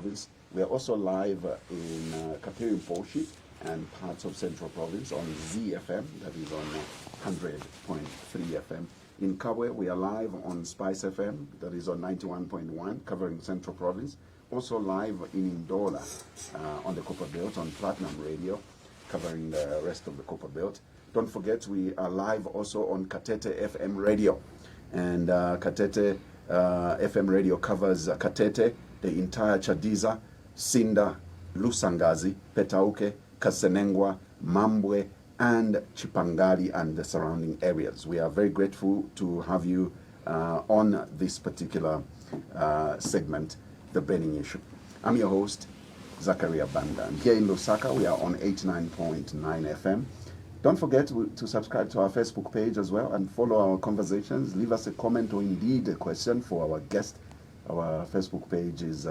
Province. We are also live in Kapiri Mposhi and parts of Central Province on ZFM, that is on 100.3 FM. In Kabwe, we are live on Spice FM, that is on 91.1, covering Central Province. Also live in Ndola on the Copper Belt on Platinum Radio, covering the rest of the Copper Belt. Don't forget, we are live also on Katete FM Radio. And Katete FM Radio covers Katete, the entire Chadiza, Sinda, Lusangazi, Petauke, Kasenengwa, Mambwe, and Chipangali and the surrounding areas. We are very grateful to have you on this particular segment, The Burning Issue. I'm your host, Zakaria Banda. And here in Lusaka, we are on 89.9 FM. Don't forget to subscribe to our Facebook page as well and follow our conversations. Leave us a comment or indeed a question for our guest. Our Facebook page is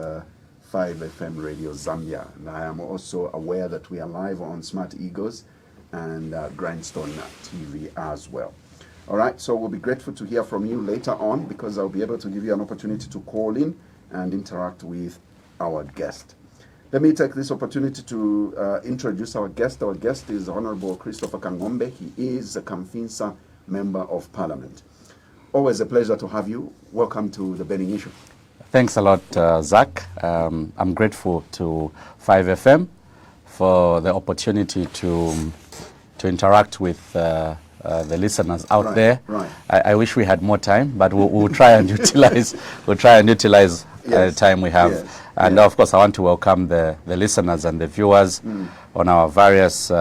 5FM Radio Zambia. And I am also aware that we are live on Smart Egos and Grindstone TV as well. All right, so we'll be grateful to hear from you later on because I'll be able to give you an opportunity to call in and interact with our guest. Let me take this opportunity to introduce our guest. Our guest is Honorable Christopher Kang'ombe. He is a Kamfisa Member of Parliament. Always a pleasure to have you. Welcome to The Burning Issue. Thanks a lot, Zach. I'm grateful to 5FM for the opportunity to interact with the listeners out there. Right. I wish we had more time, but we'll try and utilize the time we have. Yes. And of course, I want to welcome the listeners and the viewers on our various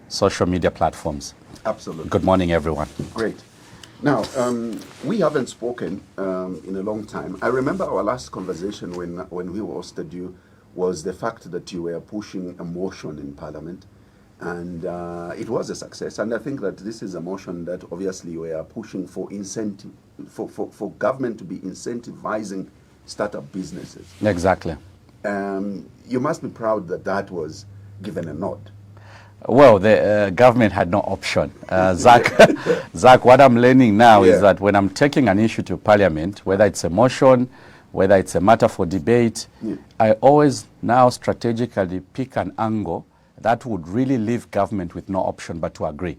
social media platforms. Absolutely. Good morning, everyone. Great. Now, we haven't spoken in a long time. I remember our last conversation when we hosted you was the fact that you were pushing a motion in Parliament, and it was a success. And I think that this is a motion that obviously we are pushing for incentive, for government to be incentivizing startup businesses. Exactly. You must be proud that that was given a nod. Well, the government had no option. Zach, what I'm learning now is that when I'm taking an issue to Parliament, whether it's a motion, whether it's a matter for debate, I always now strategically pick an angle that would really leave government with no option but to agree.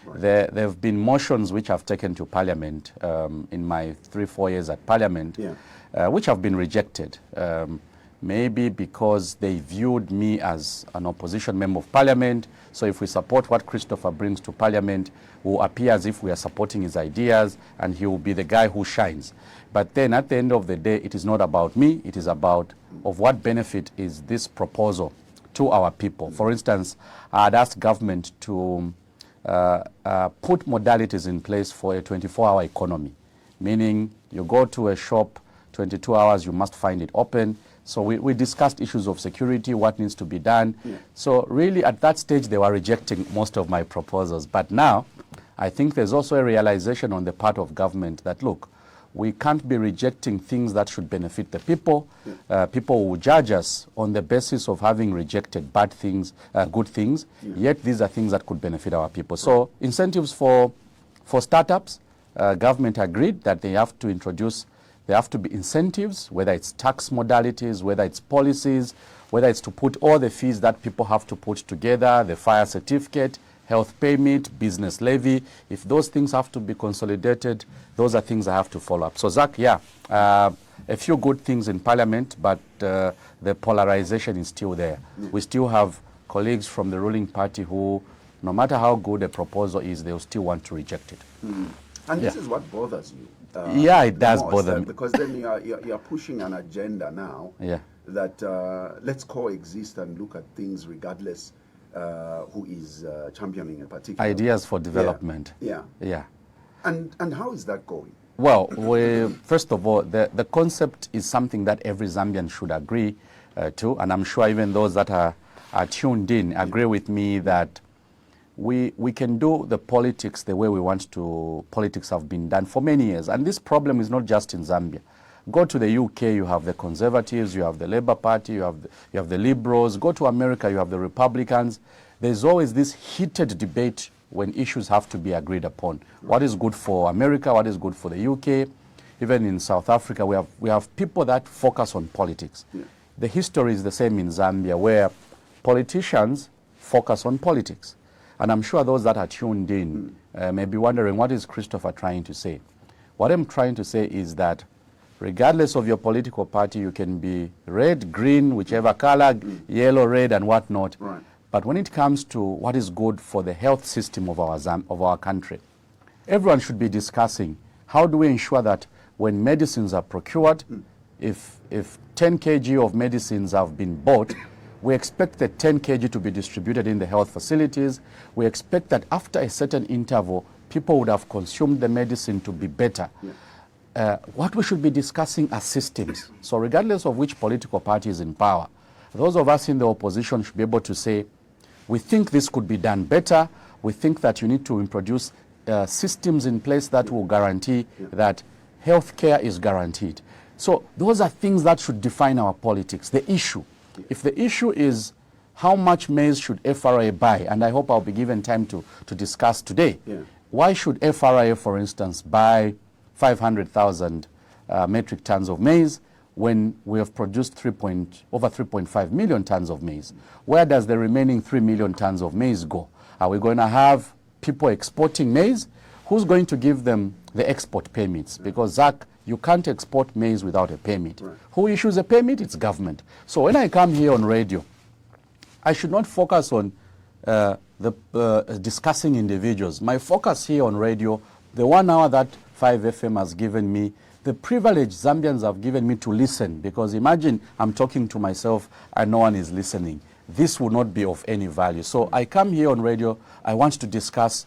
Right. There have been motions which I've taken to Parliament in my 3-4 years at Parliament, which have been rejected. Maybe because they viewed me as an opposition member of Parliament. So if we support what Christopher brings to Parliament, we'll appear as if we are supporting his ideas and he will be the guy who shines. But then at the end of the day, it is not about me. It is about of what benefit is this proposal to our people. For instance, I'd asked government to put modalities in place for a 24-hour economy, meaning you go to a shop, 22 hours, you must find it open. So we discussed issues of security, what needs to be done. So really at that stage, they were rejecting most of my proposals. But now, I think there's also a realization on the part of government that, look, we can't be rejecting things that should benefit the people. People will judge us on the basis of having rejected bad things, good things, yet these are things that could benefit our people. So incentives for startups, government agreed that they have to introduce. There have to be incentives, whether it's tax modalities, whether it's policies, whether it's to put all the fees that people have to put together, the fire certificate, health permit, business levy. If those things have to be consolidated, those are things I have to follow up. So, Zach, a few good things in Parliament, but the polarization is still there. We still have colleagues from the ruling party who, no matter how good a proposal is, they'll still want to reject it. And this is what bothers you. It does bother me. Because then you're pushing an agenda now that let's coexist and look at things regardless who is championing a particular ideas for development. And how is that going? Well, first of all, the concept is something that every Zambian should agree to, and I'm sure even those that are tuned in agree with me that we can do the politics the way we want to. Politics have been done for many years. And this problem is not just in Zambia. Go to the UK, you have the Conservatives, you have the Labour Party, you have the Liberals. Go to America, you have the Republicans. There's always this heated debate when issues have to be agreed upon. What is good for America, what is good for the UK. Even in South Africa, we have people that focus on politics. the history is the same in Zambia, where politicians focus on politics. And I'm sure those that are tuned in may be wondering, what is Christopher trying to say? What I'm trying to say is that regardless of your political party, you can be red, green, whichever color, yellow, red, and whatnot. Right. But when it comes to what is good for the health system of our country, everyone should be discussing how do we ensure that when medicines are procured, if 10 kg of medicines have been bought, we expect the 10 kg to be distributed in the health facilities. We expect that after a certain interval, people would have consumed the medicine to be better. What we should be discussing are systems. So regardless of which political party is in power, those of us in the opposition should be able to say, we think this could be done better. We think that you need to introduce systems in place that will guarantee that health care is guaranteed. So those are things that should define our politics. The issue, if the issue is how much maize should FRA buy, and I hope I'll be given time to discuss today, why should FRA, for instance, buy 500,000 metric tons of maize when we have produced over 3.5 million tons of maize? Where does the remaining 3 million tons of maize go? Are we going to have people exporting maize? Who's going to give them the export permits? Because, Zach, you can't export maize without a permit. Right. Who issues a permit? It's government. So when I come here on radio, I should not focus on discussing individuals. My focus here on radio, the 1 hour that 5FM has given me, the privilege Zambians have given me to listen, because imagine I'm talking to myself and no one is listening. This will not be of any value. So I come here on radio, I want to discuss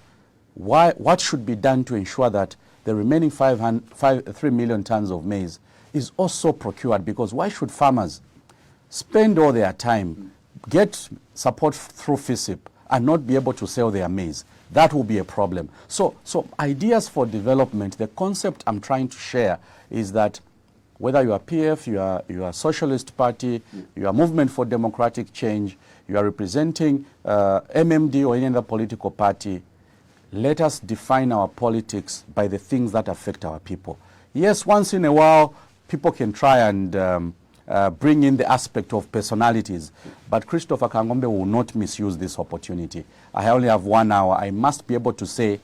what should be done to ensure that the remaining 3 million tons of maize is also procured, because why should farmers spend all their time, get support through FISIP, and not be able to sell their maize? That will be a problem. So ideas for development, the concept I'm trying to share is that whether you are PF, you are Socialist Party, you are Movement for Democratic Change, you are representing MMD or any other political party, let us define our politics by the things that affect our people. Yes, once in a while, people can try and bring in the aspect of personalities, but Christopher Kang'ombe will not misuse this opportunity. I only have 1 hour. I must be able to say,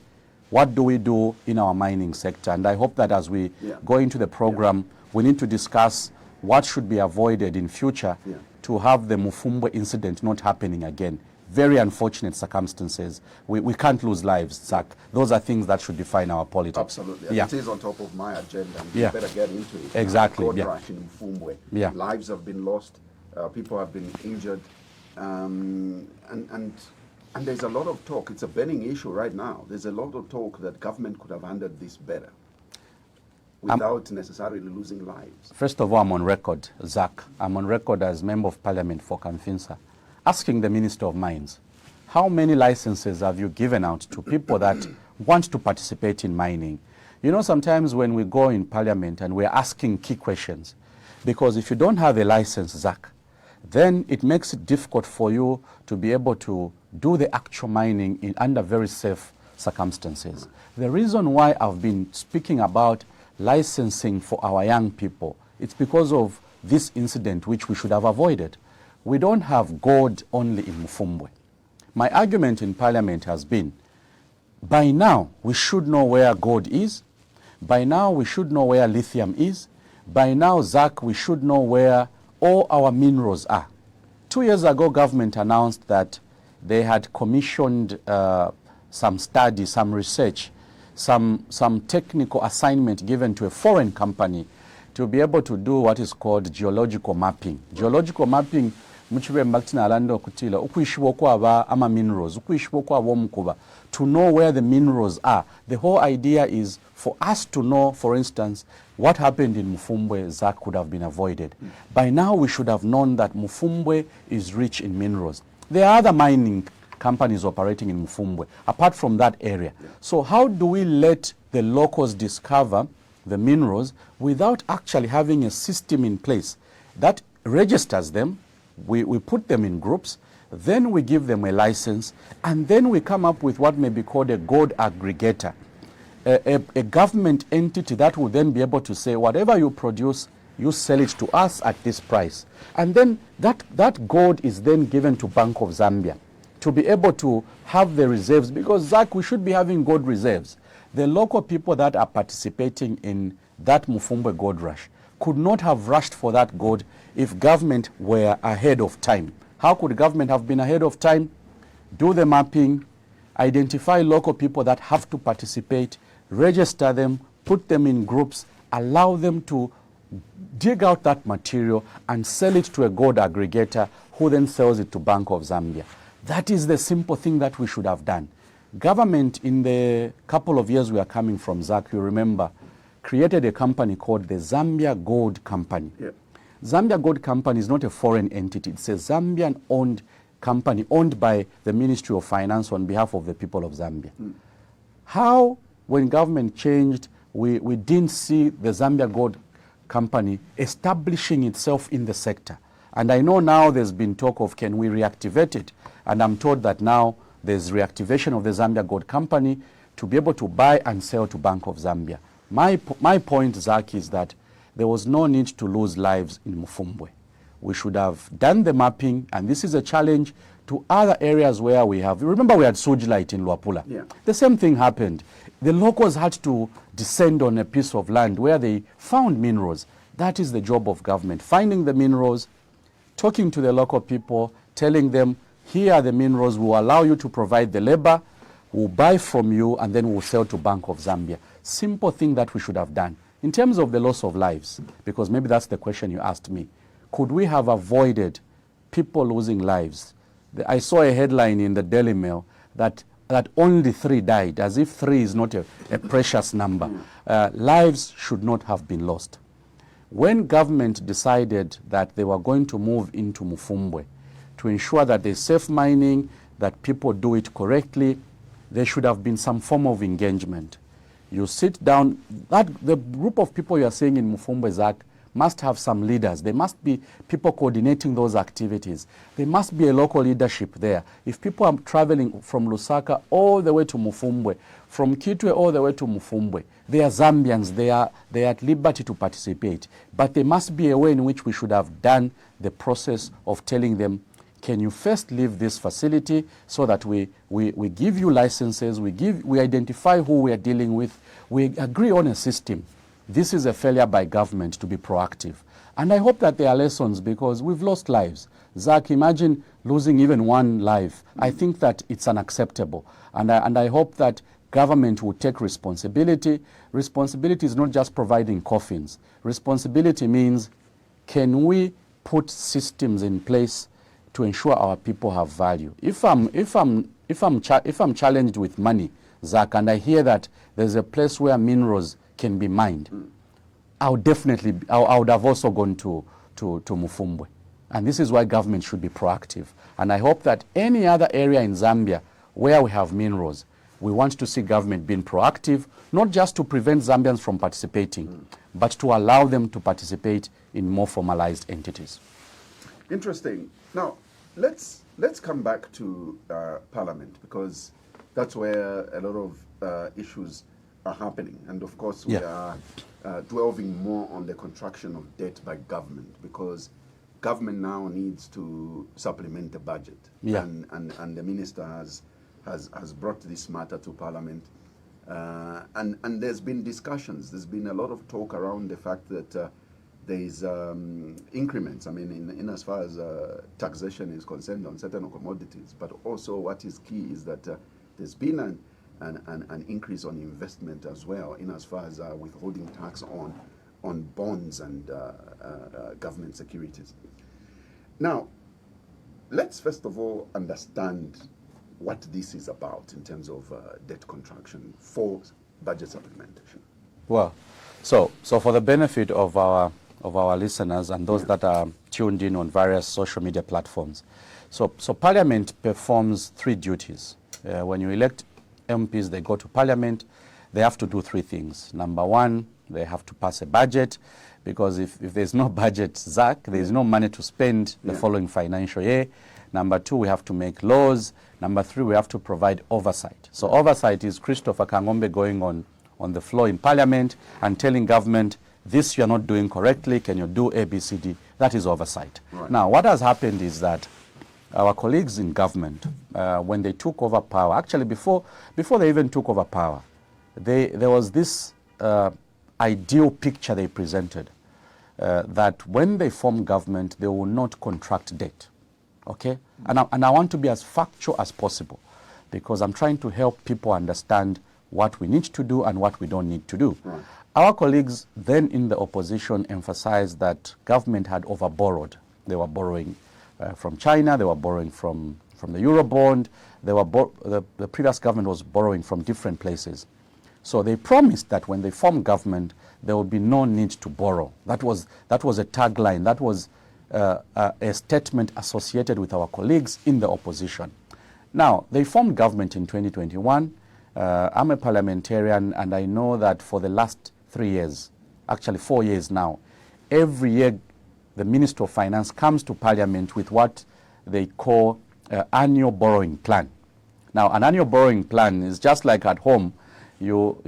what do we do in our mining sector? And I hope that as we go into the program, we need to discuss what should be avoided in future to have the Muumbwa incident not happening again. Very unfortunate circumstances. We can't lose lives, Zach. Those are things that should define our politics. Absolutely. And it is on top of my agenda. And you better get into it. Exactly. Gold rush in Muumbwa. Lives have been lost. People have been injured. And there's a lot of talk. It's a burning issue right now. There's a lot of talk that government could have handled this better without necessarily losing lives. First of all, I'm on record, Zach. I'm on record as Member of Parliament for Kamfisa, asking the Minister of Mines, how many licenses have you given out to people that want to participate in mining? You know, sometimes when we go in Parliament and we're asking key questions, because if you don't have a license, Zach, then it makes it difficult for you to be able to do the actual mining under very safe circumstances. The reason why I've been speaking about licensing for our young people, it's because of this incident which we should have avoided. We don't have gold only in Muumbwa. My argument in Parliament has been, by now we should know where gold is. By now we should know where lithium is. By now, Zach, we should know where all our minerals are. 2 years ago, government announced that they had commissioned some study, some research, some technical assignment given to a foreign company to be able to do what is called geological mapping. Geological mapping, muchibe mbaktina alando kutila, ukuishibwa kwa ama minerals, ukuishibwa kwa omukuba, to know where the minerals are. The whole idea is for us to know, for instance, what happened in Muumbwa, Zach, could have been avoided. By now, we should have known that Muumbwa is rich in minerals. There are other mining companies operating in Muumbwa, apart from that area. So how do we let the locals discover the minerals without actually having a system in place that registers them? We put them in groups, then we give them a license, and then we come up with what may be called a gold aggregator, a government entity that will then be able to say, whatever you produce you sell it to us at this price. And then that gold is then given to Bank of Zambia to be able to have the reserves, because Zach, we should be having gold reserves. The local people that are participating in that Muumbwa gold rush could not have rushed for that gold if government were ahead of time. How could government have been ahead of time? Do the mapping, identify local people that have to participate, register them, put them in groups, allow them to dig out that material and sell it to a gold aggregator who then sells it to Bank of Zambia. That is the simple thing that we should have done. Government, in the couple of years we are coming from, Zach, you remember, created a company called the Zambia Gold Company. Yeah. Zambia Gold Company is not a foreign entity. It's a Zambian-owned company owned by the Ministry of Finance on behalf of the people of Zambia. How, when government changed, we didn't see the Zambia Gold Company establishing itself in the sector. And I know now there's been talk of can we reactivate it, and I'm told that now there's reactivation of the Zambia Gold Company to be able to buy and sell to Bank of Zambia. My point, Zach, is that there was no need to lose lives in Muumbwa. We should have done the mapping, and this is a challenge to other areas where we have. Remember, we had Sewage Light in Luapula. Yeah. The same thing happened. The locals had to descend on a piece of land where they found minerals. That is the job of government, finding the minerals, talking to the local people, telling them, here are the minerals, we'll allow you to provide the labor, we'll buy from you, and then we'll sell to Bank of Zambia. Simple thing that we should have done. In terms of the loss of lives, because maybe that's the question you asked me, could we have avoided people losing lives? I saw a headline in the Daily Mail that only 3 died, as if 3 is not a precious number. Lives should not have been lost. When government decided that they were going to move into Muumbwa to ensure that there's safe mining, that people do it correctly, there should have been some form of engagement. You sit down, the group of people you are seeing in Muumbwa, Zach, must have some leaders. There must be people coordinating those activities. There must be a local leadership there. If people are traveling from Lusaka all the way to Muumbwa, from Kitwe all the way to Muumbwa, they are Zambians, they are at liberty to participate. But there must be a way in which we should have done the process of telling them, can you first leave this facility so that we give you licenses, we identify who we are dealing with, we agree on a system. This is a failure by government to be proactive. And I hope that there are lessons, because we've lost lives. Zach, imagine losing even 1 life. I think that it's unacceptable. And I hope that government will take responsibility. Responsibility is not just providing coffins. Responsibility means, can we put systems in place to ensure our people have value? If I'm challenged with money, Zach, and I hear that there's a place where minerals can be mined, I would have also gone to Muumbwa. And this is why government should be proactive. And I hope that any other area in Zambia where we have minerals, we want to see government being proactive, not just to prevent Zambians from participating, but to allow them to participate in more formalized entities. Interesting. Now, let's come back to Parliament, because that's where a lot of issues are happening. And of course, we are delving more on the contraction of debt by government, because government now needs to supplement the budget. Yeah. And the minister has brought this matter to Parliament. And there's been discussions. There's been a lot of talk around the fact that there's increments, I mean, in as far as taxation is concerned on certain commodities. But also what is key is that there's been an increase on investment as well, in as far as withholding tax on bonds and government securities. Now, let's first of all understand what this is about in terms of debt contraction for budget supplementation. Well, so for the benefit of our listeners and those that are tuned in on various social media platforms, so Parliament performs 3 duties. When you elect MPs, they go to Parliament, they have to do 3 things. Number 1, they have to pass a budget, because if there's no budget, Zach, there's no money to spend the following financial year. Number 2, we have to make laws. Number 3, we have to provide oversight. So oversight is Christopher Kang'ombe going on the floor in Parliament and telling government, this you're not doing correctly, can you do A, B, C, D? That is oversight. Right. Now, what has happened is that our colleagues in government, when they took over power, actually before they even took over power, there was this ideal picture they presented, that when they form government, they will not contract debt. Okay? And I want to be as factual as possible, because I'm trying to help people understand what we need to do and what we don't need to do. Right. Our colleagues then in the opposition emphasized that government had overborrowed. They were borrowing from China, they were borrowing from the Eurobond, the previous government was borrowing from different places. So they promised that when they form government, there will be no need to borrow. That was a tagline, that was a statement associated with our colleagues in the opposition. Now, they formed government in 2021. I'm a parliamentarian, and I know that for the last 3 years, actually 4 years now, every year the Minister of Finance comes to Parliament with what they call annual borrowing plan. Now, an annual borrowing plan is just like at home. You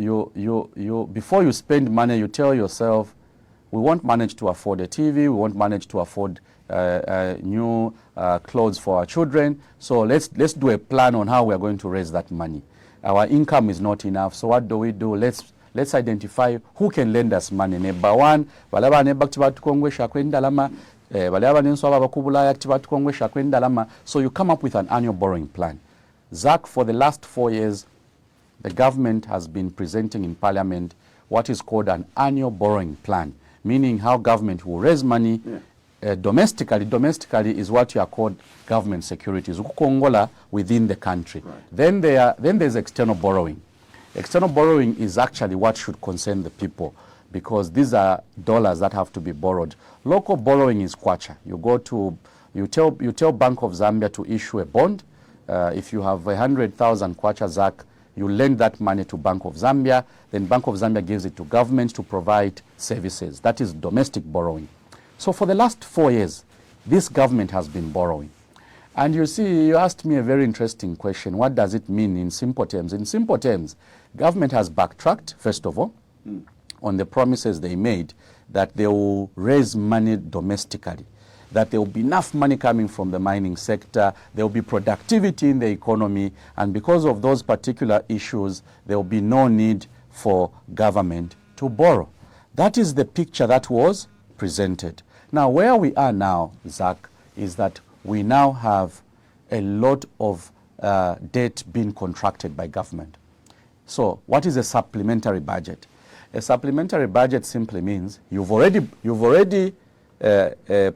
before you spend money, you tell yourself, we won't manage to afford a TV, we won't manage to afford new clothes for our children, so let's do a plan on how we are going to raise that money. Our income is not enough, so what do? Let's identify who can lend us money. Neighbor one, balaba neighbor tibatukongwesha kwendalama, balaba nenswaba bakubulaya tibatukongwesha kwendalama. So you come up with an annual borrowing plan. Zach, for the last 4 years, the government has been presenting in Parliament what is called an annual borrowing plan, meaning how government will raise money domestically. Domestically is what you are called government securities, ukukongola within the country. Right. Then there's external borrowing. External borrowing is actually what should concern the people, because these are dollars that have to be borrowed. Local borrowing is kwacha. You tell Bank of Zambia to issue a bond. If you have 100,000 kwacha, Zach, you lend that money to Bank of Zambia, then Bank of Zambia gives it to government to provide services. That is domestic borrowing. So for the last 4 years, this government has been borrowing. And you see, you asked me a very interesting question. What does it mean in simple terms? In simple terms, government has backtracked, first of all, on the promises they made that they will raise money domestically, that there will be enough money coming from the mining sector, there will be productivity in the economy, and because of those particular issues, there will be no need for government to borrow. That is the picture that was presented. Now, where we are now, Zach, is that we now have a lot of debt being contracted by government. So what is a supplementary budget? A supplementary budget simply means you've already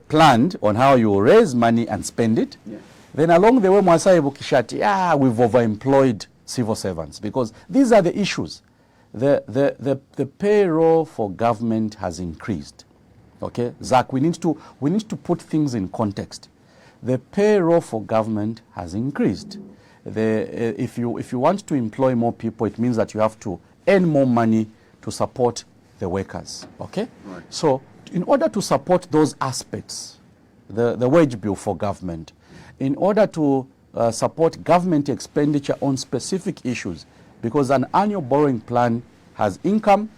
planned on how you will raise money and spend it. Yeah. Then along the way, Mwasai Bukishati, we've overemployed civil servants, because these are the issues. The payroll for government has increased. Okay, Zach, we need to put things in context. The payroll for government has increased. If you want to employ more people, it means that you have to earn more money to support the workers. Okay, right. So in order to support those aspects, the wage bill for government, in order to support government expenditure on specific issues, because an annual borrowing plan has income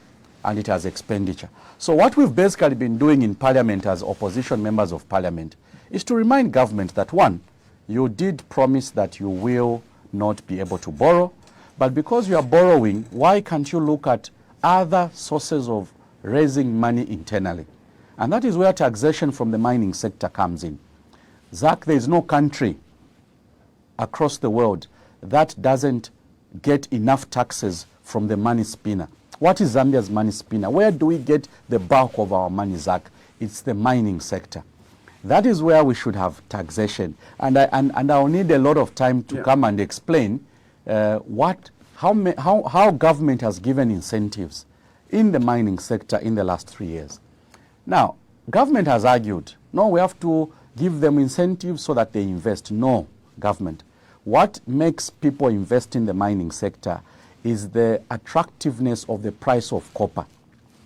and it has expenditure. So what we've basically been doing in Parliament as opposition members of Parliament is to remind government that, one, you did promise that you will not be able to borrow, but because you are borrowing, why can't you look at other sources of raising money internally? And that is where taxation from the mining sector comes in. Zach, there is no country across the world that doesn't get enough taxes from the money spinner. What is Zambia's money spinner? Where do we get the bulk of our money, Zach? It's the mining sector. That is where we should have taxation. And I'll need a lot of time to come and explain how government has given incentives in the mining sector in the last 3 years. Now, government has argued, no, we have to give them incentives so that they invest. No, government. What makes people invest in the mining sector is the attractiveness of the price of copper.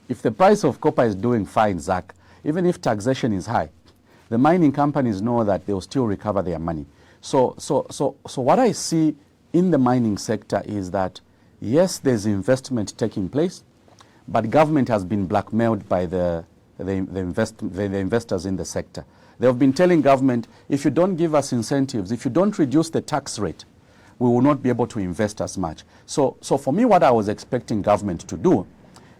If the price of copper is doing fine, Zach, even if taxation is high, the mining companies know that they will still recover their money. So what I see in the mining sector is that, yes, there's investment taking place, but government has been blackmailed by the investors in the sector. They have been telling government, if you don't give us incentives, if you don't reduce the tax rate, we will not be able to invest as much. So for me, what I was expecting government to do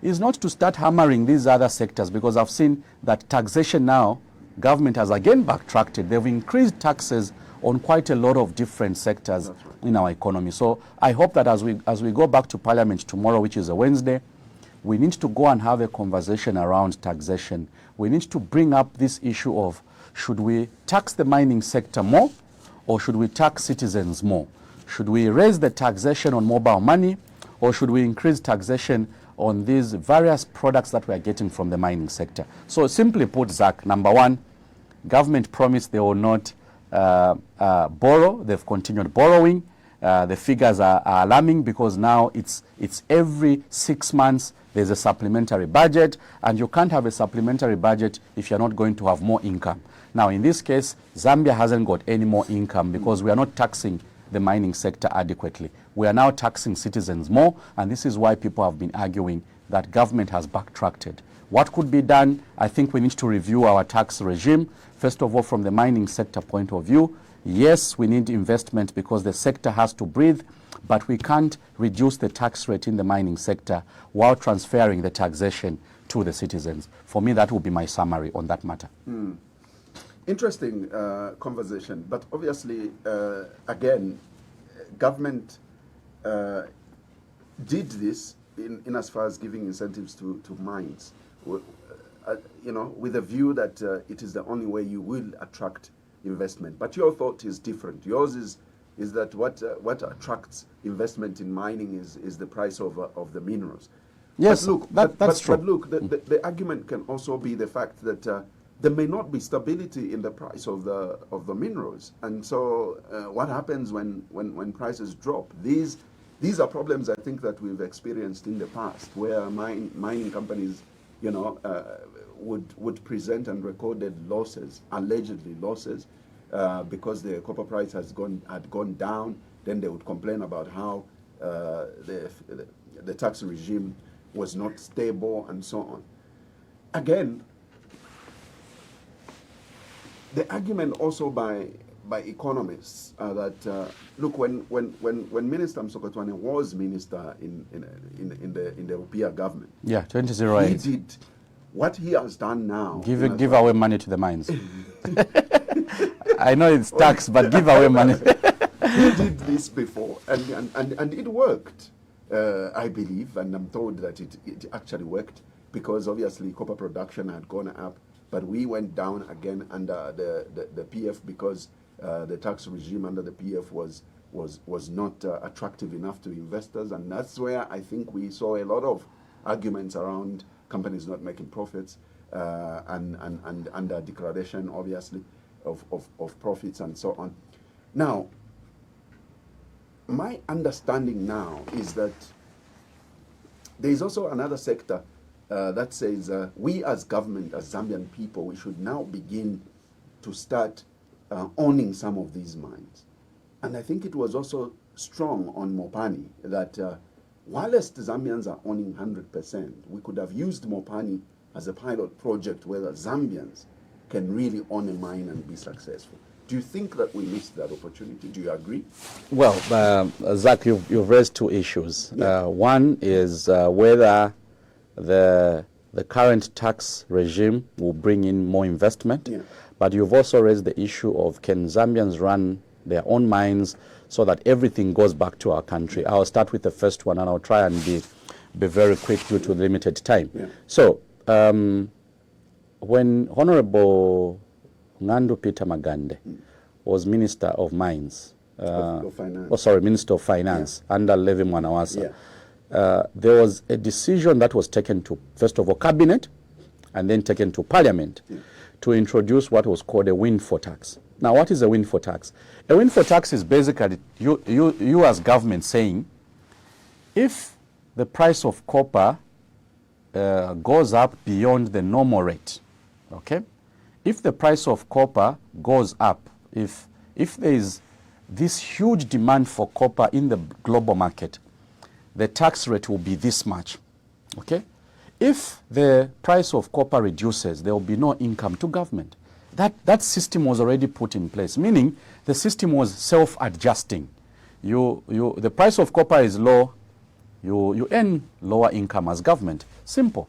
is not to start hammering these other sectors, because I've seen that taxation now, government has again backtracked. They've increased taxes on quite a lot of different sectors in our economy. So I hope that as we go back to Parliament tomorrow, which is a Wednesday, we need to go and have a conversation around taxation. We need to bring up this issue of, should we tax the mining sector more, or should we tax citizens more? Should we raise the taxation on mobile money, or should we increase taxation on these various products that we are getting from the mining sector? So simply put, Zach, number one, government promised they will not borrow. They've continued borrowing. The figures are alarming, because now it's every 6 months there's a supplementary budget, and you can't have a supplementary budget if you're not going to have more income. Now, in this case, Zambia hasn't got any more income because we are not taxing the mining sector adequately. We are now taxing citizens more, and this is why people have been arguing that government has backtracked. What could be done? I think we need to review our tax regime. First of all, from the mining sector point of view, yes, we need investment because the sector has to breathe, but we can't reduce the tax rate in the mining sector while transferring the taxation to the citizens. For me, that would be my summary on that matter. Interesting conversation, but obviously, again, government did this in as far as giving incentives to mines, with a view that it is the only way you will attract investment. But your thought is different. Yours is that what attracts investment in mining is the price of the minerals. Yes, but look, that's true. But look, the argument can also be the fact that there may not be stability in the price of the minerals, and so what happens when prices drop? These are problems I think that we've experienced in the past, where mining companies, would present and recorded losses, allegedly losses, because the copper price had gone down. Then they would complain about how the tax regime was not stable and so on. Again, the argument also by economists that look, when Minister Msokotwane was minister in the Upia government, 2008, he did what he has done now. Give away money to the mines. I know it's tax, but give away money. He did this before, and it worked, I believe, and I'm told that it actually worked, because obviously copper production had gone up, but we went down again under the PF, because the tax regime under the PF was not attractive enough to investors, and that's where I think we saw a lot of arguments around companies not making profits, and under declaration, obviously, of profits and so on. Now, my understanding now is that there is also another sector that says we as government, as Zambian people, we should now begin to start owning some of these mines. And I think it was also strong on Mopani that whilst Zambians are owning 100%, we could have used Mopani as a pilot project where Zambians can really own a mine and be successful. Do you think that we missed that opportunity? Do you agree? Well, Zach, you've raised two issues. Yeah. One is whether the current tax regime will bring in more investment. Yeah. But you've also raised the issue of, can Zambians run their own mines so that everything goes back to our country? I'll start with the first one, and I'll try and be very quick due to limited time. Yeah. So, when Honorable Ngandu Peter Magande was Minister of Mines, Of Finance. Minister of Finance, under Levi Mwanawasa, there was a decision that was taken to, first of all, Cabinet, and then taken to Parliament to introduce what was called a windfall tax. Now, what is a windfall tax? A windfall tax is basically you as government saying, if the price of copper goes up beyond the normal rate, okay? If the price of copper goes up, if there is this huge demand for copper in the global market, the tax rate will be this much, okay? If the price of copper reduces, there will be no income to government. That system was already put in place, meaning the system was self-adjusting. The price of copper is low, you earn lower income as government. Simple.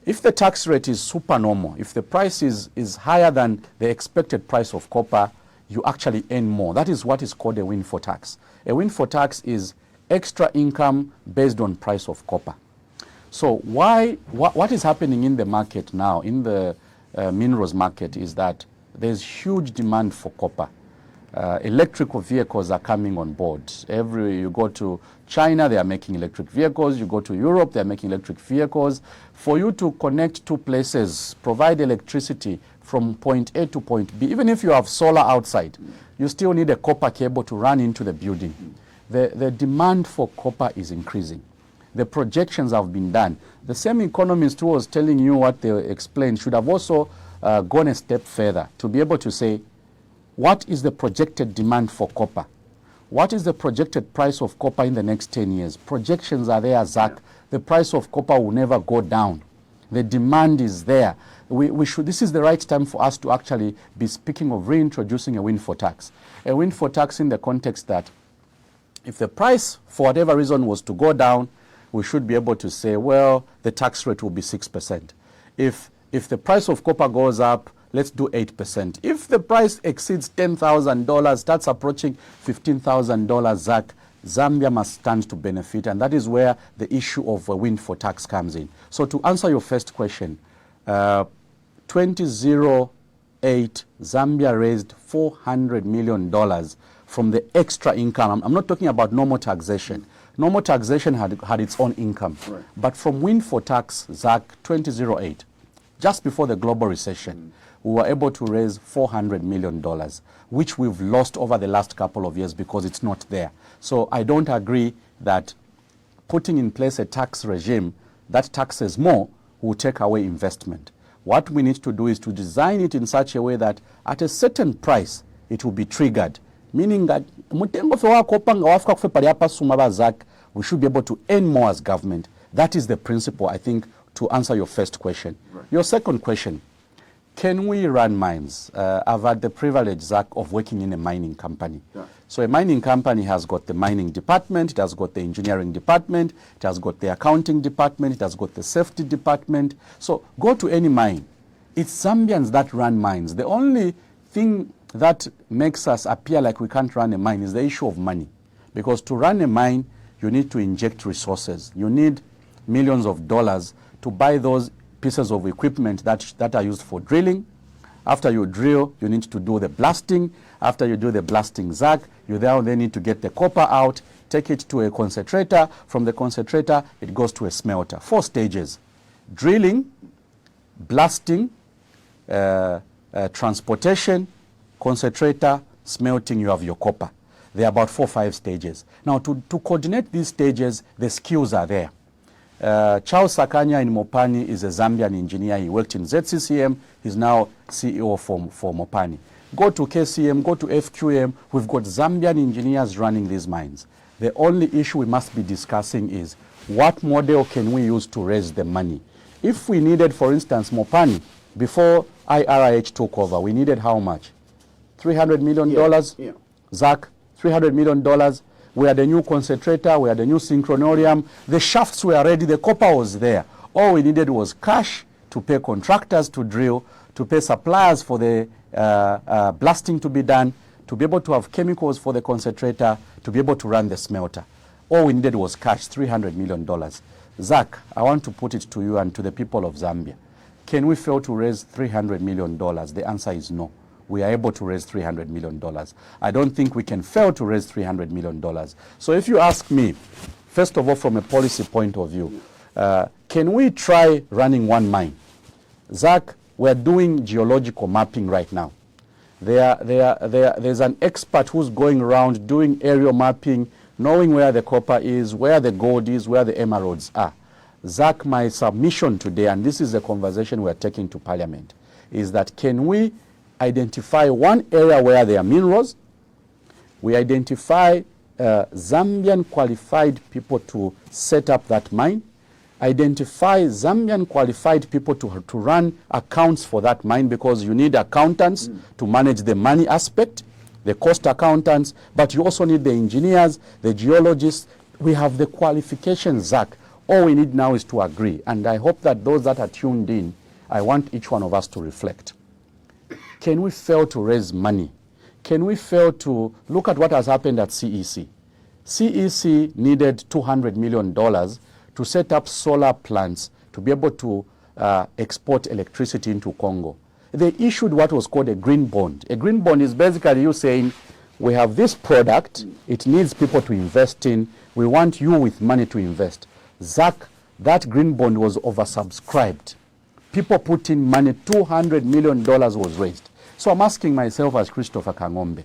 If the tax rate is supernormal, if the price is higher than the expected price of copper, you actually earn more. That is what is called a windfall tax. A windfall tax is extra income based on price of copper. So what is happening in the market now, in the minerals market, is that there's huge demand for copper. Electrical vehicles are coming on board. You go to China, they are making electric vehicles. You go to Europe, they are making electric vehicles. For you to connect two places, provide electricity from point A to point B, even if you have solar outside, you still need a copper cable to run into the building. The demand for copper is increasing. The projections have been done. The same economist who was telling you what they explained should have also gone a step further to be able to say, what is the projected demand for copper? What is the projected price of copper in the next 10 years? Projections are there, Zach. Yeah. The price of copper will never go down. The demand is there. This is the right time for us to actually be speaking of reintroducing a windfall tax. A windfall tax in the context that if the price, for whatever reason, was to go down, we should be able to say, well, the tax rate will be 6%. If the price of copper goes up, let's do 8%. If the price exceeds $10,000, starts approaching $15,000, Zach, Zambia must stand to benefit, and that is where the issue of a windfall tax comes in. So to answer your first question, 2008, Zambia raised $400 million from the extra income. I'm not talking about normal taxation. Normal taxation had its own income. Right. But from windfall tax, Zach, 2008, just before the global recession, we were able to raise $400 million, which we've lost over the last couple of years because it's not there. So I don't agree that putting in place a tax regime that taxes more will take away investment. What we need to do is to design it in such a way that at a certain price, it will be triggered. Meaning that we should be able to earn more as government. That is the principle, I think, to answer your first question. Right. Your second question, can we run mines? I've had the privilege, Zach, of working in a mining company. Yeah. So a mining company has got the mining department, it has got the engineering department, it has got the accounting department, it has got the safety department. So go to any mine. It's Zambians that run mines. The only thing that makes us appear like we can't run a mine is the issue of money. Because to run a mine, you need to inject resources. You need millions of dollars to buy those pieces of equipment that are used for drilling. After you drill, you need to do the blasting. After you do the blasting, Zach, you then need to get the copper out, take it to a concentrator. From the concentrator, it goes to a smelter. 4 stages: drilling, blasting, transportation, concentrator, smelting. You have your copper. There are about 4 or 5 stages. Now, to coordinate these stages, the skills are there. Charles Sakanya in Mopani is a Zambian engineer. He worked in ZCCM. He's now CEO for Mopani. Go to KCM, go to FQM. We've got Zambian engineers running these mines. The only issue we must be discussing is what model can we use to raise the money? If we needed, for instance, Mopani, before IRIH took over, we needed how much? $300 million? Yeah. Zach, $300 million. We had a new concentrator, we had a new synchronorium. The shafts were ready, the copper was there. All we needed was cash to pay contractors to drill, to pay suppliers for the blasting to be done, to be able to have chemicals for the concentrator, to be able to run the smelter. All we needed was cash, $300 million. Zach, I want to put it to you and to the people of Zambia. Can we fail to raise $300 million? The answer is no. We are able to raise $300 million. I don't think we can fail to raise $300 million. So if you ask me, first of all, from a policy point of view, can we try running one mine? Zach, we're doing geological mapping right now. There's an expert who's going around doing aerial mapping, knowing where the copper is, where the gold is, where the emeralds are. Zach, my submission today, and this is a conversation we're taking to Parliament, is that can we identify one area where there are minerals, we identify Zambian qualified people to set up that mine, identify Zambian qualified people to run accounts for that mine, because you need accountants to manage the money aspect, the cost accountants, but you also need the engineers, the geologists. We have the qualifications, Zach. All we need now is to agree. And I hope that those that are tuned in, I want each one of us to reflect. Can we fail to raise money? Can we fail to look at what has happened at CEC? CEC needed $200 million to set up solar plants to be able to export electricity into Congo. They issued what was called a green bond. A green bond is basically you saying, we have this product, it needs people to invest in, we want you with money to invest. Zach, that green bond was oversubscribed. People put in money, $200 million was raised. So I'm asking myself as Christopher Kang'ombe,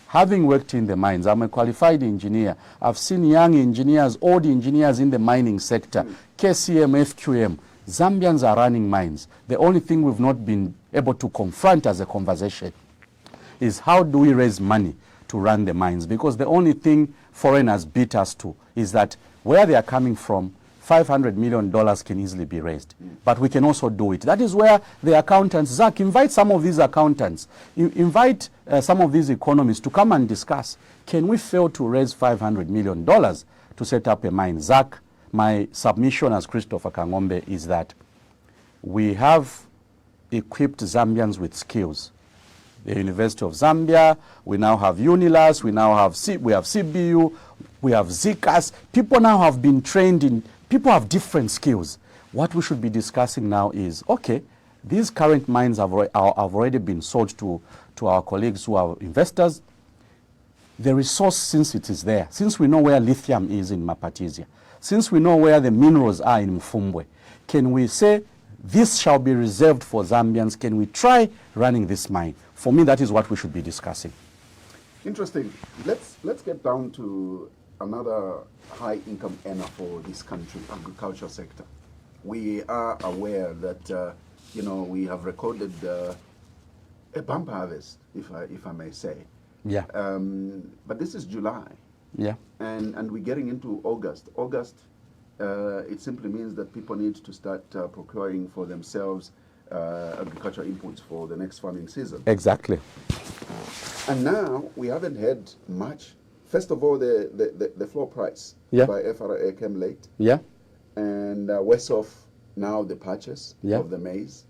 having worked in the mines, I'm a qualified engineer. I've seen young engineers, old engineers in the mining sector, KCM, FQM. Zambians are running mines. The only thing we've not been able to confront as a conversation is how do we raise money to run the mines? Because the only thing foreigners beat us to is that where they are coming from, $500 million can easily be raised. But we can also do it. That is where the accountants, Zach, invite some of these accountants, invite some of these economists to come and discuss. Can we fail to raise $500 million to set up a mine? Zach, my submission as Christopher Kang'ombe is that we have equipped Zambians with skills. The University of Zambia, we now have UNILAS, we have CBU, we have ZICAS. People now have been trained in, people have different skills. What we should be discussing now is, okay, these current mines have already been sold to our colleagues who are investors. The resource, since it is there, since we know where lithium is in Mapatizia, since we know where the minerals are in Muumbwa, can we say this shall be reserved for Zambians? Can we try running this mine? For me, that is what we should be discussing. Interesting. Let's get down to another high income earner for this country, agriculture sector. We are aware that we have recorded a bumper harvest, if I may say. Yeah. But this is July. Yeah. And we're getting into August. August, it simply means that people need to start procuring for themselves agricultural inputs for the next farming season. Exactly. And now we haven't had much. First of all, the floor price by FRA came late. Yeah. And worse off now the purchase of the maize.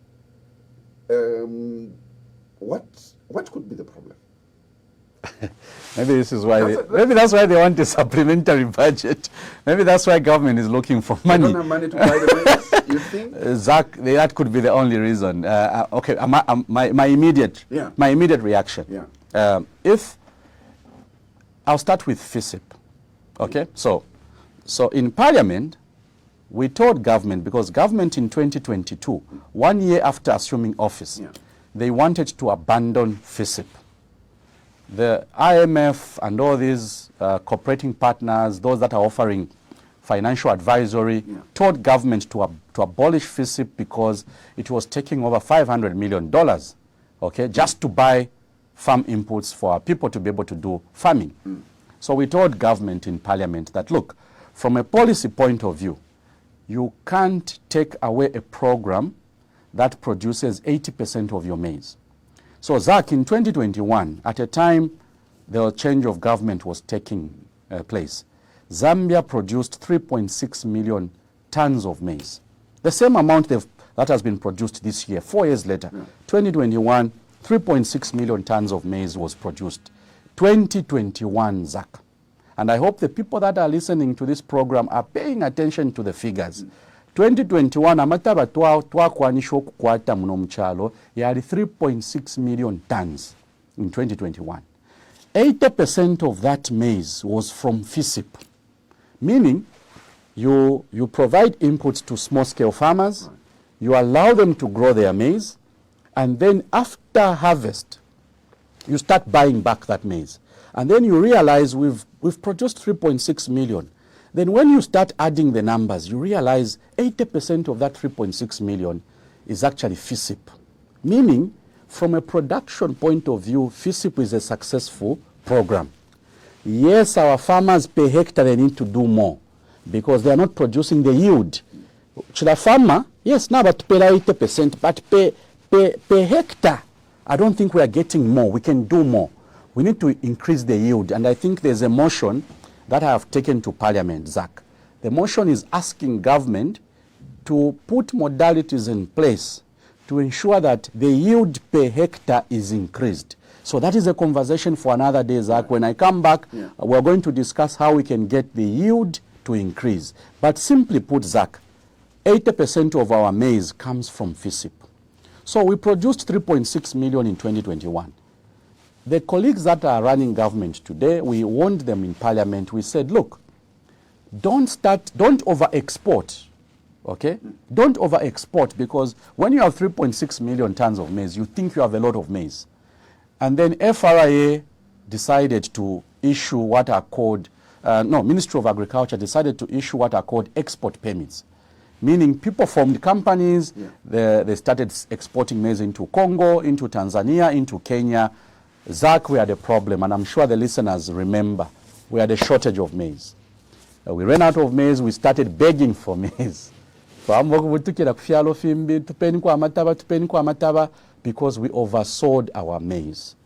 What could be the problem? Maybe this is why. Maybe that's why they want a supplementary budget. Maybe that's why government is looking for money. They don't have money to buy the maize. You think? Zach, that could be the only reason. Okay, my immediate reaction. Yeah. If I'll start with FISIP. Okay, so in Parliament, we told government, because government in 2022, 1 year after assuming office, they wanted to abandon FISIP. The IMF and all these cooperating partners, those that are offering financial advisory, told government to abolish FISIP because it was taking over $500 million, okay, just to buy farm inputs for our people to be able to do farming. So we told government in Parliament that, look, from a policy point of view, you can't take away a program that produces 80% of your maize. So Zach, in 2021, at a time the change of government was taking place, Zambia produced 3.6 million tons of maize. The same amount that has been produced this year, 4 years later. 2021, 3.6 million tons of maize was produced. 2021, Zach. And I hope the people that are listening to this program are paying attention to the figures. 2021 amataba twakwanisha okukwata muno mukyalo yali 3.6 million tons in 2021. 80% of that maize was from FISIP, meaning you provide inputs to small-scale farmers, you allow them to grow their maize, and then after harvest, you start buying back that maize. And then you realize we've produced 3.6 million. Then when you start adding the numbers, you realize 80% of that 3.6 million is actually FISIP. Meaning, from a production point of view, FISIP is a successful program. Yes, our farmers per hectare, they need to do more because they are not producing the yield Chila farmer, yes, now but pay 80%, but per hectare, I don't think we are getting more. We can do more. We need to increase the yield. And I think there's a motion that I have taken to Parliament, Zach. The motion is asking government to put modalities in place to ensure that the yield per hectare is increased. So that is a conversation for another day, Zach. When I come back, we're going to discuss how we can get the yield to increase. But simply put, Zach, 80% of our maize comes from FISIP. So we produced 3.6 million in 2021. The colleagues that are running government today, we warned them in Parliament. We said, look, don't over-export, okay? Don't over-export, because when you have 3.6 million tons of maize, you think you have a lot of maize. And then FRIA decided to issue what are called, Ministry of Agriculture decided to issue what are called export permits. Meaning people formed companies, they started exporting maize into Congo, into Tanzania, into Kenya. Zach, we had a problem, and I'm sure the listeners remember, we had a shortage of maize. We ran out of maize, we started begging for maize. Because we oversold our maize.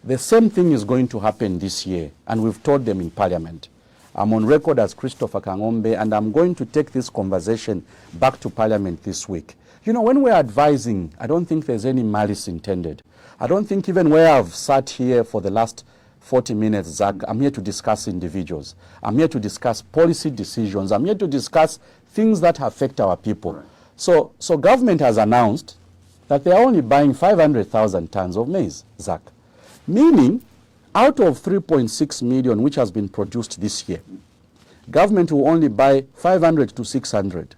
The same thing is going to happen this year, and we've told them in Parliament. I'm on record as Christopher Kang'ombe, and I'm going to take this conversation back to Parliament this week. You know, when we're advising, I don't think there's any malice intended. I don't think even where I've sat here for the last 40 minutes, Zach, I'm here to discuss individuals. I'm here to discuss policy decisions. I'm here to discuss things that affect our people. Right. So government has announced that they are only buying 500,000 tons of maize, Zach. Meaning, out of 3.6 million which has been produced this year, government will only buy 500 to 600.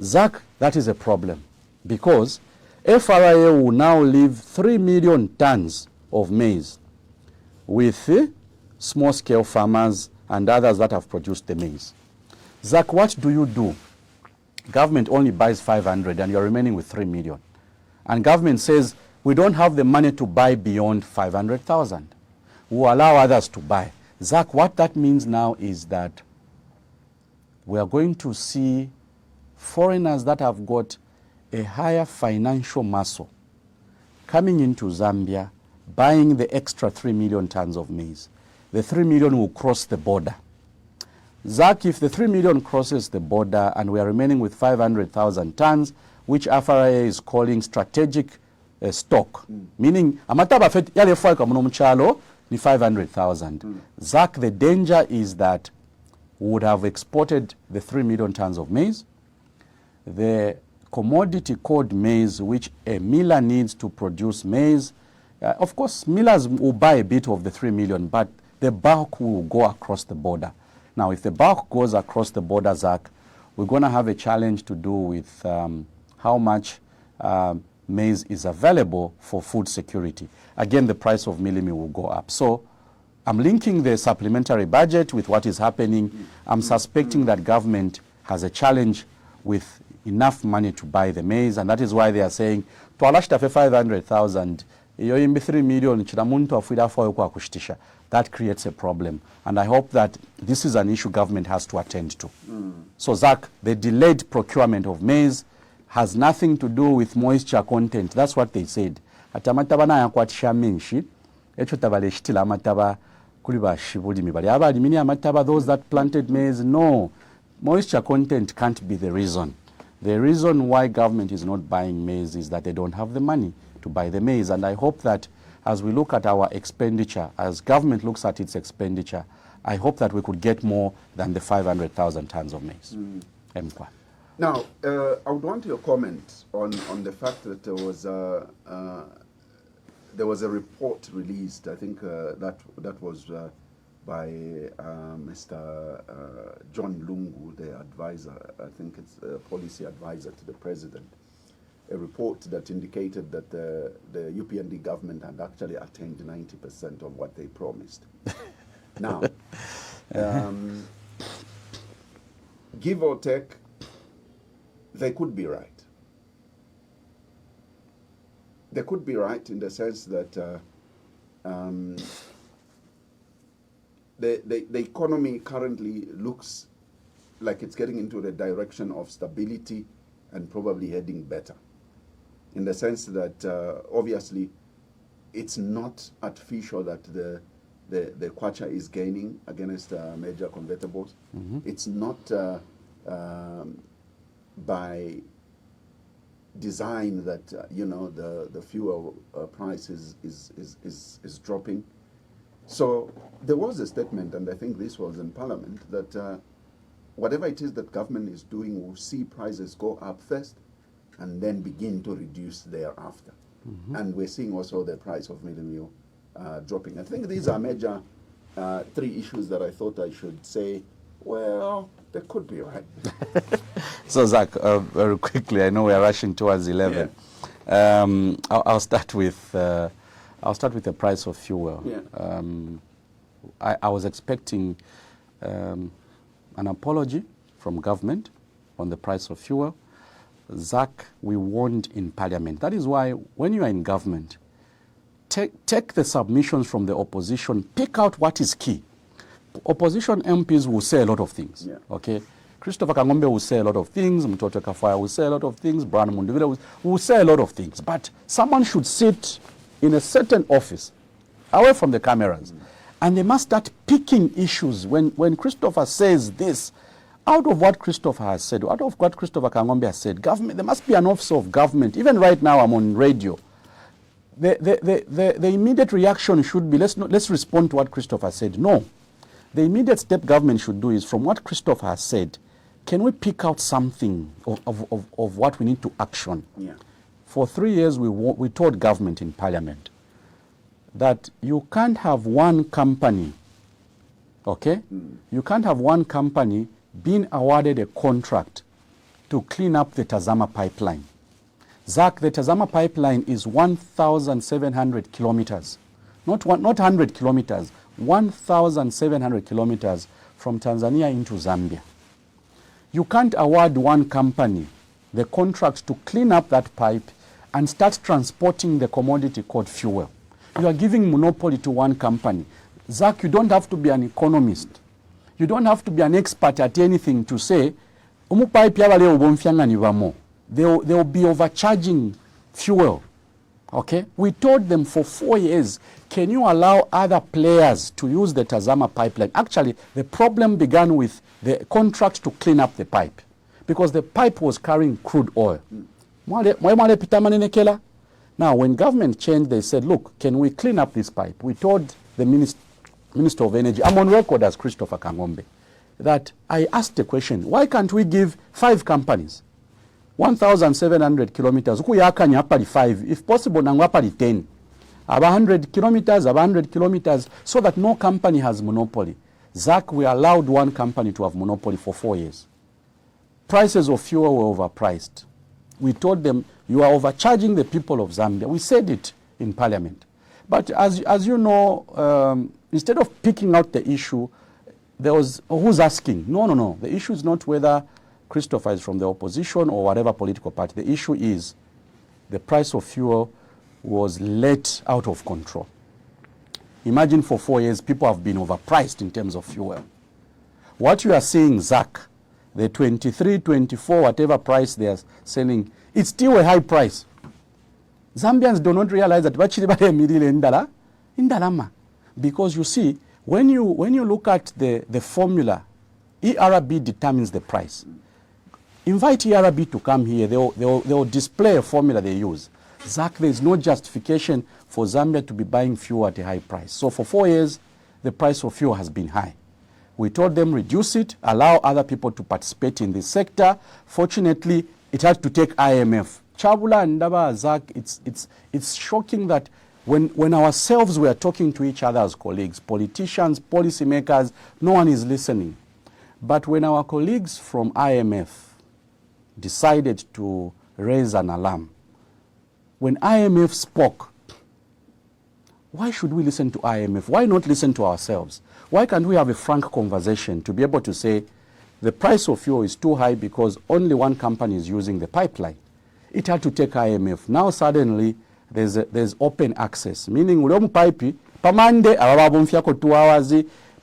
Zach, that is a problem, because FRIA will now leave 3 million tons of maize with small-scale farmers and others that have produced the maize. Zach, what do? Government only buys 500 and you're remaining with 3 million. And government says, we don't have the money to buy beyond 500,000. We'll allow others to buy. Zach, what that means now is that we are going to see foreigners that have got a higher financial muscle coming into Zambia, buying the extra 3 million tons of maize. The 3 million will cross the border. Zach, if the 3 million crosses the border and we are remaining with 500,000 tons, which FRA is calling strategic stock, meaning amataba fet yale fwa kamuno mchalo ni 500,000. Zach, the danger is that we would have exported the 3 million tons of maize. The commodity called maize, which a miller needs to produce maize, of course, millers will buy a bit of the 3 million, but the bulk will go across the border. Now, if the bulk goes across the border, Zach, we're going to have a challenge to do with how much maize is available for food security. Again, the price of milling will go up. So I'm linking the supplementary budget with what is happening. I'm suspecting that government has a challenge with enough money to buy the maize, and that is why they are saying, "Twalashita 500,000, iyo imbi 3 million, chila muntu afuida fwa kwa kushitisha." That creates a problem, and I hope that this is an issue government has to attend to. So, Zach, the delayed procurement of maize has nothing to do with moisture content. That's what they said. Atamataba na yakwatisha menshi, echo tabale shitila amataba kuliba shibuli mibali. Aba alimini amataba, those that planted maize, no. Moisture content can't be the reason. The reason why government is not buying maize is that they don't have the money to buy the maize. And I hope that as we look at our expenditure, as government looks at its expenditure, I hope that we could get more than the 500,000 tons of maize. Now, I would want your comment on the fact that there was a report released. I think that was by Mr. John Lungu, the advisor. I think it's a policy advisor to the president. A report that indicated that the UPND government had actually attained 90% of what they promised. Now, give or take, they could be right. They could be right in the sense that the economy currently looks like it's getting into the direction of stability and probably heading better, in the sense that obviously it's not artificial that the kwacha is gaining against major convertibles. It's not by design that the fuel price is dropping. So there was a statement, and I think this was in Parliament, that whatever it is that government is doing will see prices go up first and then begin to reduce thereafter. And we're seeing also the price of middle meal dropping. I think these are major three issues that I thought I should say, well, they could be right. So Zach, very quickly, I know we are rushing towards 11. Yeah. I'll start with the price of fuel. Yeah. I was expecting an apology from government on the price of fuel. Zach, we warned in Parliament. That is why when you are in government, take the submissions from the opposition, pick out what is key. Opposition MPs will say a lot of things. Yeah. Okay, Christopher Kang'ombe will say a lot of things. Mtoto Kafaya will say a lot of things. Brian Munduvile will say a lot of things. But someone should sit in a certain office, away from the cameras, and they must start picking issues. When Christopher says this, out of what Christopher has said, out of what Christopher Kang'ombe has said, government, there must be an office of government. Even right now, I'm on radio. The immediate reaction should be, let's respond to what Christopher said. No. The immediate step government should do is, from what Christopher has said, can we pick out something of what we need to action? Yeah. For 3 years, we told government in Parliament that you can't have one company, okay? You can't have one company being awarded a contract to clean up the Tazama pipeline. Zach, the Tazama pipeline is 1,700 kilometers, not 100 kilometers, 1,700 kilometers from Tanzania into Zambia. You can't award one company the contract to clean up that pipe and start transporting the commodity called fuel. You are giving monopoly to one company. Zach, you don't have to be an economist. You don't have to be an expert at anything to say, they'll be overcharging fuel. Okay? We told them for 4 years, can you allow other players to use the Tazama pipeline? Actually, the problem began with the contract to clean up the pipe, because the pipe was carrying crude oil. Now, when government changed, they said, look, can we clean up this pipe? We told the Minister of Energy, I'm on record as Christopher Kang'ombe, that I asked the question, why can't we give 5 companies 1,700 kilometers, 5, if possible, 10, 100 kilometers, so that no company has monopoly. Zach, we allowed one company to have monopoly for 4 years. Prices of fuel were overpriced. We told them, you are overcharging the people of Zambia. We said it in Parliament. But as you know, instead of picking out the issue, there was, who's asking? No. The issue is not whether Christopher is from the opposition or whatever political party. The issue is the price of fuel was let out of control. Imagine for 4 years, people have been overpriced in terms of fuel. What you are seeing, Zach, the 23, 24, whatever price they are selling, it's still a high price. Zambians do not realize that because you see, when you look at the formula, ERB determines the price. Invite ERB to come here. They'll display a formula they use. Zach, there is no justification for Zambia to be buying fuel at a high price. So for 4 years, the price of fuel has been high. We told them reduce it, allow other people to participate in this sector. Fortunately, it had to take IMF. Chabula and Ndaba, Zach, it's shocking that when ourselves were talking to each other as colleagues, politicians, policymakers, no one is listening. But when our colleagues from IMF decided to raise an alarm, when IMF spoke, why should we listen to IMF? Why not listen to ourselves? Why can't we have a frank conversation to be able to say the price of fuel is too high because only one company is using the pipeline? It had to take IMF. Now suddenly there's open access, meaning ule pipe pa Monday ababomfya ko 2 hours,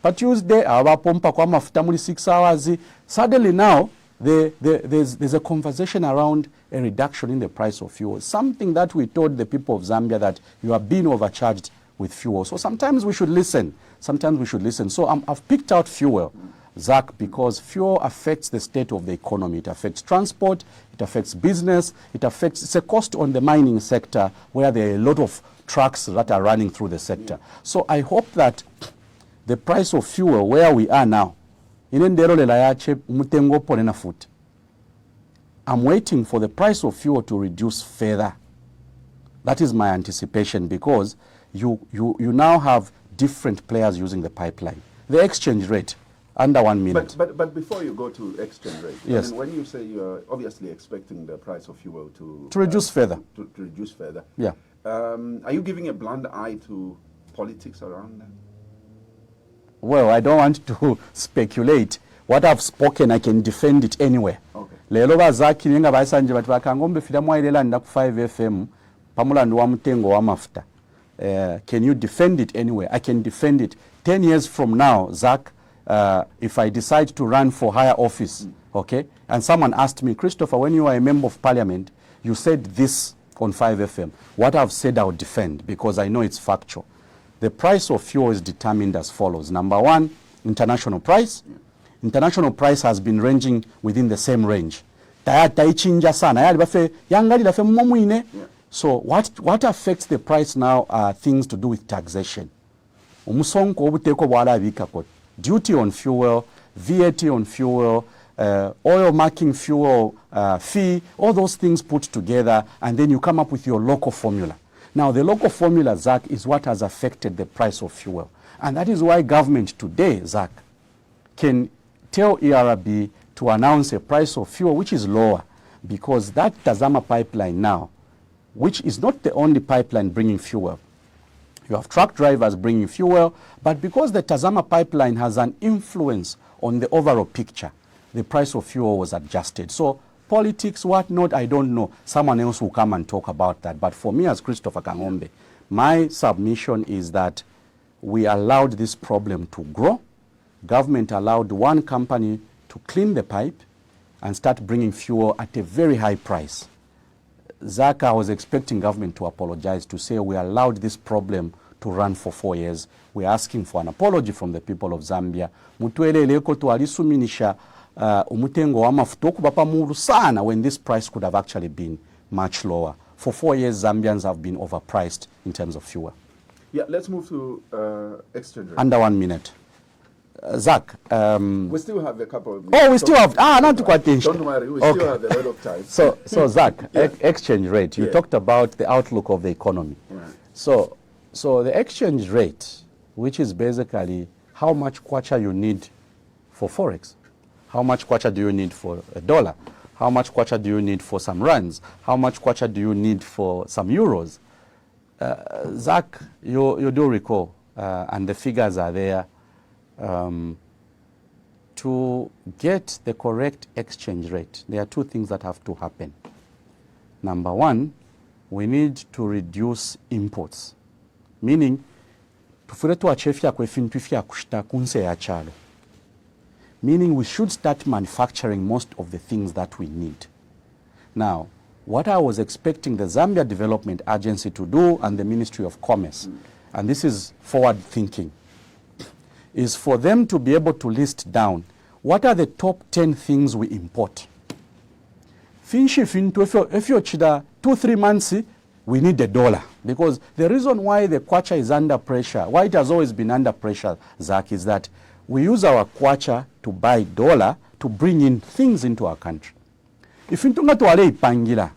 pa Tuesday abapompa kwa mafuta muri 6 hours. Suddenly now there's a conversation around a reduction in the price of fuel, something that we told the people of Zambia that you are being overcharged with fuel. So sometimes we should listen. So I've picked out fuel, Zach, because fuel affects the state of the economy. It affects transport, it affects business, it's a cost on the mining sector where there are a lot of trucks that are running through the sector. So I hope that the price of fuel where we are now, I'm waiting for the price of fuel to reduce further. That is my anticipation, because you now have different players using the pipeline. The exchange rate, under 1 minute. But before you go to exchange rate, yes. I mean, when you say you're obviously expecting the price of fuel to reduce further. To reduce further. Yeah. Are you giving a blind eye to politics around that? Well, I don't want to speculate. What I've spoken, I can defend it anywhere. Okay. Lelo bazaki ninga baisanje bati bakangombe fida mwairela nda ku 5 FM pamulando wa mutengo wa mafuta. Can you defend it anywhere? I can defend it. 10 years from now, Zach, if I decide to run for higher office, okay, and someone asked me, Christopher, when you were a member of parliament, you said this on 5 FM. What I've said, I'll defend, because I know it's factual. The price of fuel is determined as follows. Number one, international price. Yeah. International price has been ranging within the same range. So what affects the price now are things to do with taxation. Duty on fuel, VAT on fuel, oil marking fuel fee, all those things put together, and then you come up with your local formula. Now, the local formula, Zach, is what has affected the price of fuel. And that is why government today, Zach, can tell ERB to announce a price of fuel which is lower, because that Tazama pipeline now, which is not the only pipeline bringing fuel. You have truck drivers bringing fuel, but because the Tazama pipeline has an influence on the overall picture, the price of fuel was adjusted. So politics, what not, I don't know. Someone else will come and talk about that. But for me as Christopher Kang'ombe, my submission is that we allowed this problem to grow. Government allowed one company to clean the pipe and start bringing fuel at a very high price. Zach, I was expecting government to apologize, to say we allowed this problem to run for 4 years. We're asking for an apology from the people of Zambia. Mutueleleko tualisuminisha umutengo wa mafuta okubapa muru sana, when this price could have actually been much lower. For 4 years, Zambians have been overpriced in terms of fuel. Yeah, let's move to exchange rate. Under 1 minute. Zach. We still have a couple of minutes. Oh, we still have. Not quite. Don't worry, we still have a lot of time. So Zach, yeah. Exchange rate. You talked about the outlook of the economy. Right. So the exchange rate, which is basically how much kwacha you need for forex, how much kwacha do you need for a dollar, how much kwacha do you need for some rands, how much kwacha do you need for some euros. Zach, you do recall, and the figures are there. To get the correct exchange rate, there are two things that have to happen. Number one, we need to reduce imports, meaning meaning we should start manufacturing most of the things that we need. Now, what I was expecting the Zambia Development Agency to do, and the Ministry of Commerce, and this is forward thinking, is for them to be able to list down what are the top 10 things we import. If you're 2-3 months, we need $1. Because the reason why the kwacha is under pressure, why it has always been under pressure, Zach, is that we use our kwacha to buy dollar to bring in things into our country. If you don't ipangila,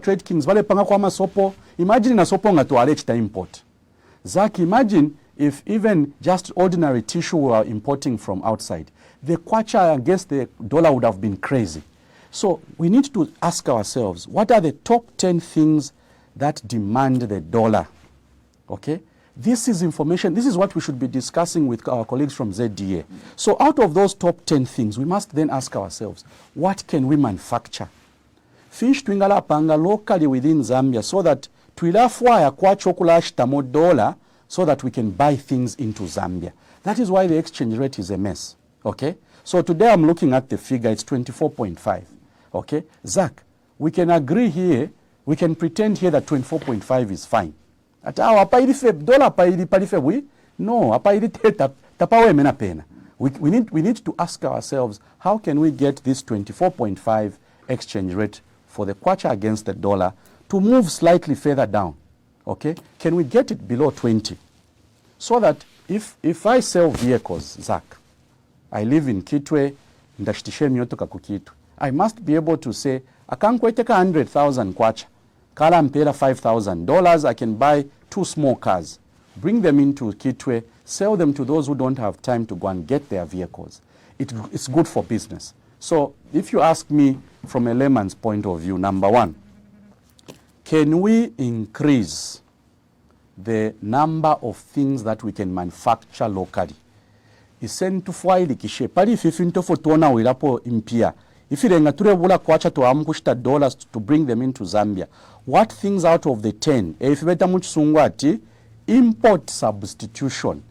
trade kings, imagine na sopo nga import. Zach, imagine if even just ordinary tissue we are importing from outside, the kwacha against the dollar would have been crazy. So we need to ask ourselves, what are the top 10 things that demand the dollar? Okay? This is information, this is what we should be discussing with our colleagues from ZDA. So out of those top 10 things, we must then ask ourselves, what can we manufacture? Fish twingala panga locally within Zambia, so that twilafwa ya kwacho kulashitamo dollar, so that we can buy things into Zambia. That is why the exchange rate is a mess. Okay? So today I'm looking at the figure, it's 24.5. Okay, Zach, we can agree here, we can pretend here that 24.5 is fine. At our dollar we no we need to ask ourselves, how can we get this 24.5 exchange rate for the kwacha against the dollar to move slightly further down? Okay, can we get it below 20? So that if I sell vehicles, Zach, I live in Kitwe, I must be able to say, I can't quite take 100,000 kwacha. Kala mpela $5,000, I can buy 2 small cars, bring them into Kitwe, sell them to those who don't have time to go and get their vehicles. It's good for business. So if you ask me from a layman's point of view, number one, can we increase the number of things that we can manufacture locally? Isentufuailikishe pali fifintofo tuona wilapo impia ifirenga turebula kwacha tuamkushita dollars to bring them into Zambia. What things out of the 10 ifibeta muchusungwati import substitution.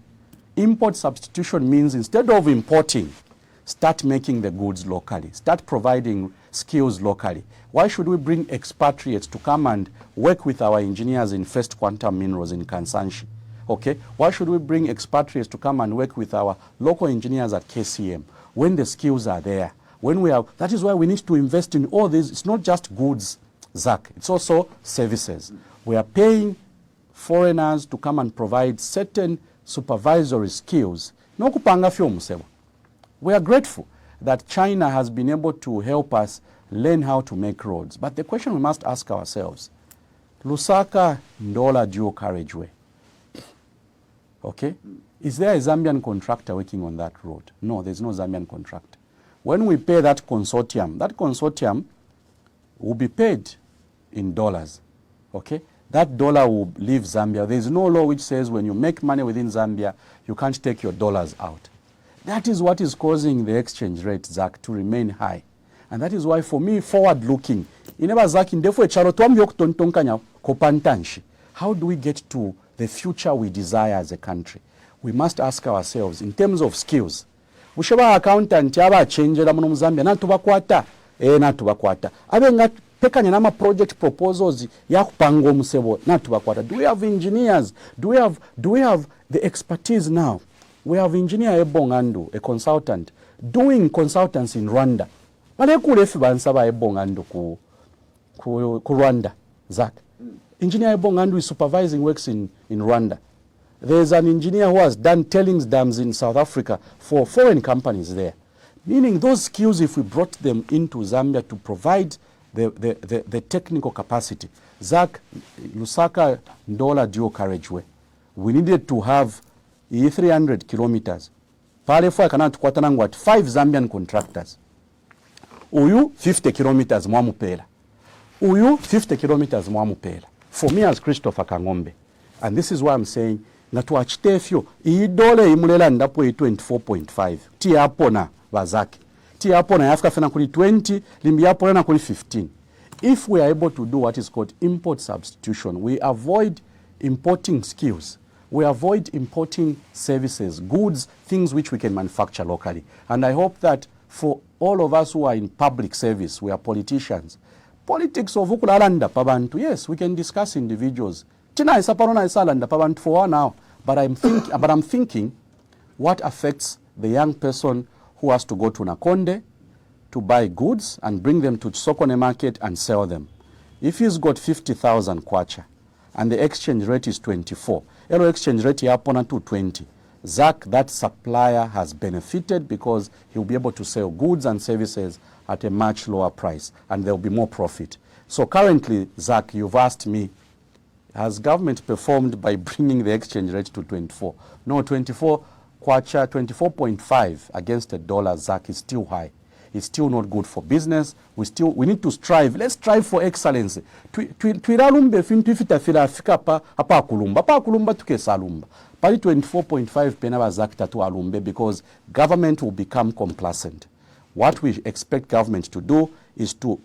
Import substitution means instead of importing, start making the goods locally, start providing skills locally. Why should we bring expatriates to come and work with our engineers in First Quantum Minerals in Kansanshi? Okay, why should we bring expatriates to come and work with our local engineers at KCM when the skills are there? When we have, that is why we need to invest in all this. It's not just goods, Zach, it's also services. We are paying foreigners to come and provide certain supervisory skills. We are grateful that China has been able to help us learn how to make roads. But the question we must ask ourselves, Lusaka Ndola dual carriageway, okay? Is there a Zambian contractor working on that road? No, there's no Zambian contractor. When we pay that consortium will be paid in dollars, okay? That dollar will leave Zambia. There's no law which says when you make money within Zambia, you can't take your dollars out. That is what is causing the exchange rate, Zach, to remain high. And that is why, for me, forward-looking, how do we get to the future we desire as a country? We must ask ourselves, in terms of skills, Bushaba accountant yaba changera muno Muzambia natubakwata natubakwata abenga pekanya nama project proposals yakupanga omusebo natubakwata. Do we have engineers? Do we have the expertise now? We have engineer Ebongandu, a consultant, doing consultants in Rwanda. Balekulefi bansaba Ebongandu ku Rwanda, Zach. Engineer Ebongandu is supervising works in Rwanda. There's an engineer who has done tailings dams in South Africa for foreign companies there. Meaning those skills, if we brought them into Zambia to provide the technical capacity. Zach, Lusaka Ndola dual carriageway, we needed to have 300 kilometers. Pale fwa kana tukwatanangu at 5 Zambian contractors. Uyu 50 kilometers mwamupela. Uyu 50 kilometers mwamupela. For me as Christopher Kang'ombe. And this is why I'm saying, natuachitefyo, idole imulela ndapo 24.5. Ti hapo na wazaki. Ti hapo na yafika fena kuli 20, limbi hapo na kuli 15. If we are able to do what is called import substitution, we avoid importing skills. We avoid importing services, goods, things which we can manufacture locally. And I hope that for all of us who are in public service, we are politicians. Politics of ukulalanda pabantu, yes, we can discuss individuals. Tina isaparona isalanda pabantu for 1 hour. But I'm thinking what affects the young person who has to go to Nakonde to buy goods and bring them to Sokone market and sell them. If he's got 50,000 kwacha and the exchange rate is 24, Elo exchange rate yapona to 20. Zach, that supplier has benefited because he'll be able to sell goods and services at a much lower price and there'll be more profit. So currently, Zach, you've asked me, has government performed by bringing the exchange rate to 24? No, 24 kwacha, 24.5 against the dollar, Zach, is still high. It's still not good for business. We need to strive. Let's strive for excellence. Tuiralumbe fintu ifitafira afika apa kulumba. Apa kulumba tuke salumba. Pali 24.5 penaba Zach tatu alumbe because government will become complacent. What we expect government to do is to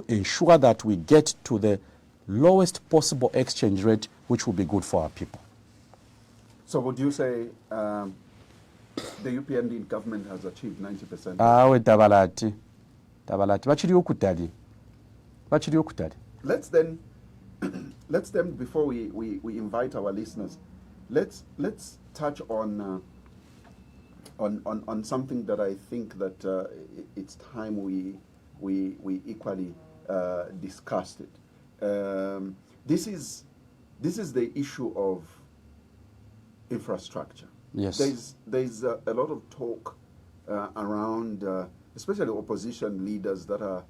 ensure that we get to the lowest possible exchange rate which will be good for our people. So would you say the UPND government has achieved 90%. Awe tabalati. Tabalati. Bachiri okutali. Bachiri okutali. Let's then, before we invite our listeners, let's touch on something that I think that it's time we equally discussed it. This is the issue of infrastructure. Yes. There's a lot of talk around, especially opposition leaders that are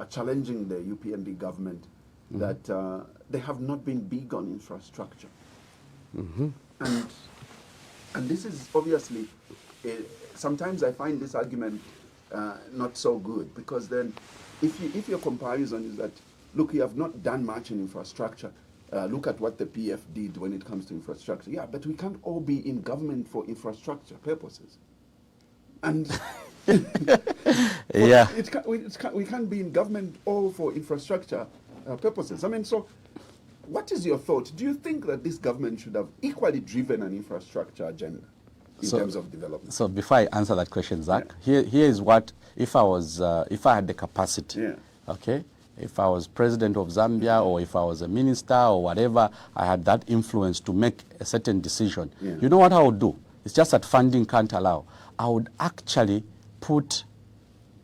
challenging the UPND government, that they have not been big on infrastructure. And this is obviously, sometimes I find this argument not so good, because then if your comparison is that, look, you have not done much in infrastructure, look at what the PF did when it comes to infrastructure. Yeah, but we can't all be in government for infrastructure purposes. And yeah, we can't be in government all for infrastructure purposes. I mean, so what is your thought? Do you think that this government should have equally driven an infrastructure agenda in terms of development? So before I answer that question, Zach, here is what, if I had the capacity, okay, if I was president of Zambia, or if I was a minister or whatever, I had that influence to make a certain decision. You know what I would do? It's just that funding can't allow. I would actually put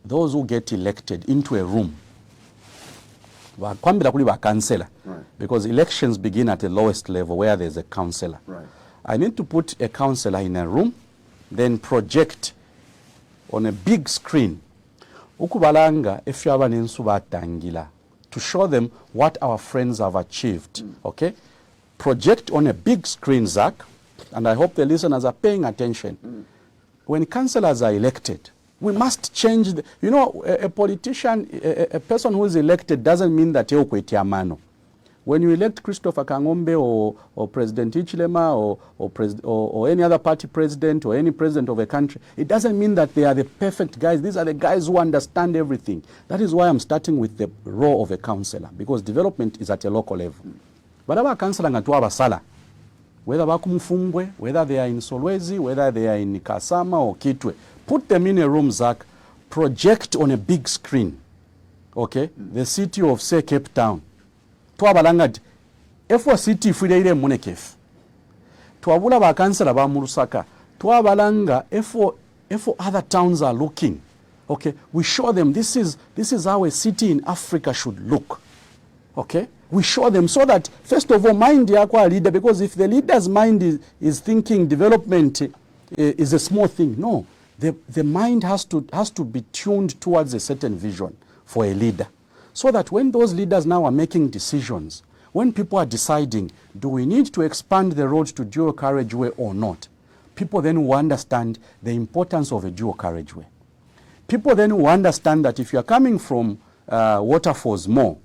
those who get elected into a room. Because elections begin at the lowest level where there's a councillor. I need to put a councillor in a room, then project on a big screen ukubalanga efyaba nensuba tangila, to show them what our friends have achieved. Okay, project on a big screen, Zach, and I hope the listeners are paying attention. When councillors are elected, we must change you know, a politician, a person who is elected doesn't mean that you kwetia mano. When you elect Christopher Kang'ombe or President Ichilema or any other party president or any president of a country, it doesn't mean that they are the perfect guys. These are the guys who understand everything. That is why I'm starting with the role of a councillor, because development is at a local level. But our councillor ngatuwa basala, whether bakumfumbwe, whether they are in Solwezi, whether they are in Kasama or Kitwe, put them in a room, Zach, project on a big screen, okay, the city of, say, Cape Town. Twabalangati efo city fuireire munekef twabula ba kansala ba Murusaka twabalanga efo other towns are looking. Okay, we show them this is how a city in Africa should look. Okay, we show them, so that first of all mind yakwa leader, because if the leader's mind is thinking development is a small thing, no, the mind has to be tuned towards a certain vision for a leader. So that when those leaders now are making decisions, when people are deciding, do we need to expand the road to dual carriageway or not, people then will understand the importance of a dual carriageway. People then will understand that if you are coming from Waterfalls Mall,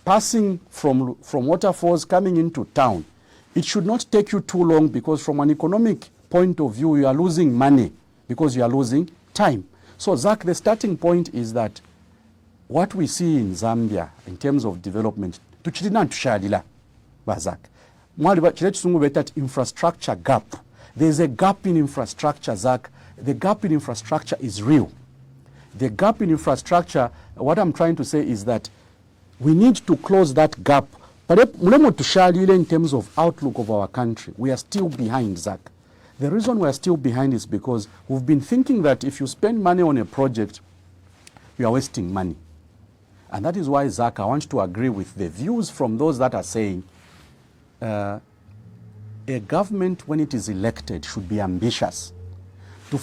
passing from Waterfalls coming into town, it should not take you too long, because from an economic point of view, you are losing money because you are losing time. So, Zach, the starting point is that what we see in Zambia in terms of development, tushadila, Bazak. That infrastructure gap. There's a gap in infrastructure, Zach. The gap in infrastructure is real. The gap in infrastructure, what I'm trying to say is that we need to close that gap. But in terms of outlook of our country, we are still behind, Zach. The reason we are still behind is because we've been thinking that if you spend money on a project, you are wasting money. And that is why, Zach, I want to agree with the views from those that are saying a government, when it is elected, should be ambitious. We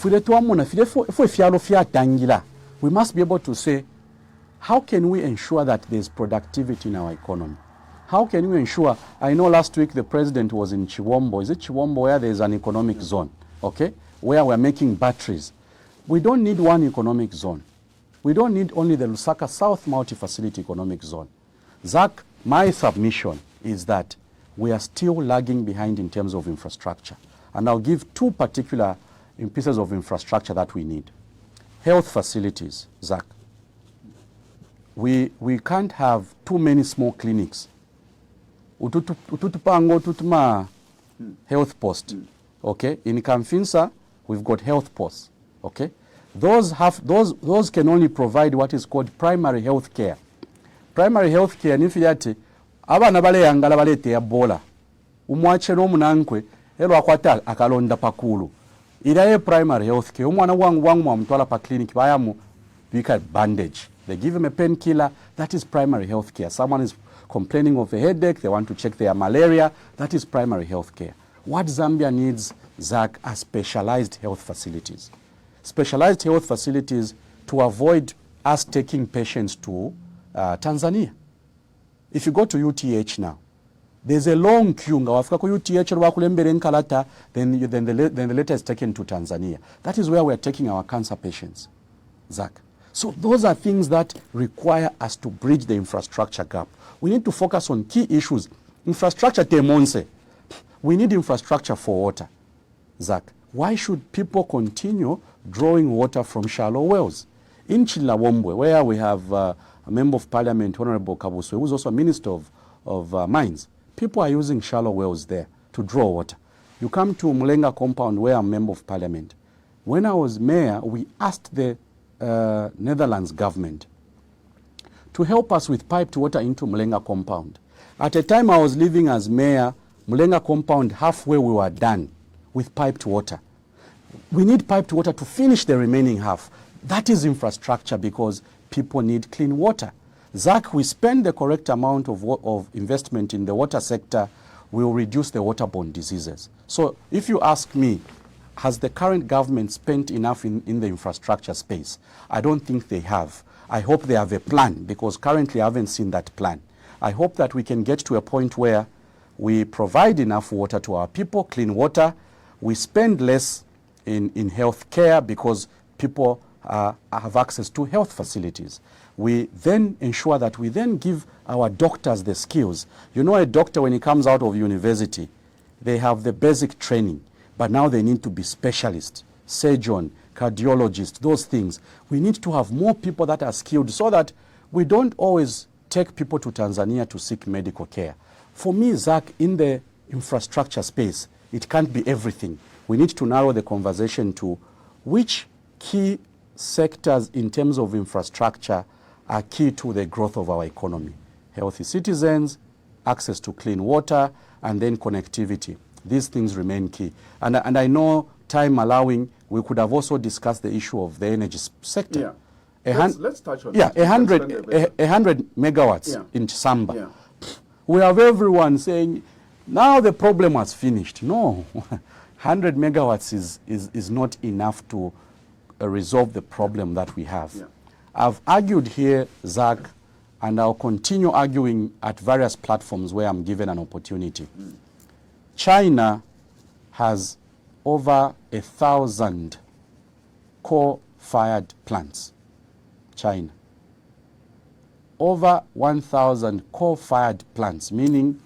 must be able to say, how can we ensure that there's productivity in our economy? How can we ensure, I know last week the president was in Chiwombo. Is it Chiwombo where there's an economic zone, okay, where we're making batteries? We don't need one economic zone. We don't need only the Lusaka South Multi-Facility Economic Zone. Zach, my submission is that we are still lagging behind in terms of infrastructure. And I'll give two particular pieces of infrastructure that we need. Health facilities, Zach. We can't have too many small clinics. Ututupanga ututuma health post. Okay, in Kamfisa, we've got health posts, okay? Those can only provide what is called primary health care. Primary health care nifiyati abana bale yangala balete ya bola umwache n'omunankwe elo akwata akalonda pakulu iraye primary health care umwana wangu amutwala pa clinic bayamu bika bandage, they give him a painkiller. That is primary health care. Someone is complaining of a headache, they want to check their malaria, that is primary health care. What Zambia needs, Zach, are specialized health facilities. Specialized health facilities to avoid us taking patients to Tanzania. If you go to UTH now, there's a long queue. Then the letter is taken to Tanzania. That is where we're taking our cancer patients, Zach. So those are things that require us to bridge the infrastructure gap. We need to focus on key issues. Infrastructure temonse. We need infrastructure for water, Zach. Why should people continue drawing water from shallow wells? In Chilawombe, where we have a Member of Parliament, Honorable Kabuswe, who's also a Minister of Mines, people are using shallow wells there to draw water. You come to Mulenga compound, where I'm Member of Parliament. When I was mayor, we asked the Netherlands government to help us with piped water into Mulenga compound. At a time I was living as mayor, Mulenga compound, halfway we were done with piped water. We need piped water to finish the remaining half. That is infrastructure, because people need clean water. Zach, we spend the correct amount of investment in the water sector, we will reduce the waterborne diseases. So if you ask me, has the current government spent enough in the infrastructure space? I don't think they have. I hope they have a plan, because currently I haven't seen that plan. I hope that we can get to a point where we provide enough water to our people, clean water. We spend less in health care because people have access to health facilities. We then ensure that we then give our doctors the skills. You know, a doctor, when he comes out of university, they have the basic training, but now they need to be specialists, surgeon, cardiologist, those things. We need to have more people that are skilled so that we don't always take people to Tanzania to seek medical care. For me, Zach, in the infrastructure space, it can't be everything. We need to narrow the conversation to which key sectors in terms of infrastructure are key to the growth of our economy. Healthy citizens, access to clean water, and then connectivity. These things remain key. And I know, time allowing, we could have also discussed the issue of the energy sector. Yeah. Let's touch on yeah, that. 100 megawatts in Samba. Yeah. We have everyone saying, now the problem has finished. No, 100 megawatts is not enough to resolve the problem that we have. Yeah. I've argued here, Zach, and I'll continue arguing at various platforms where I'm given an opportunity. China has over 1,000 coal-fired plants. China. Over 1,000 coal-fired plants, meaning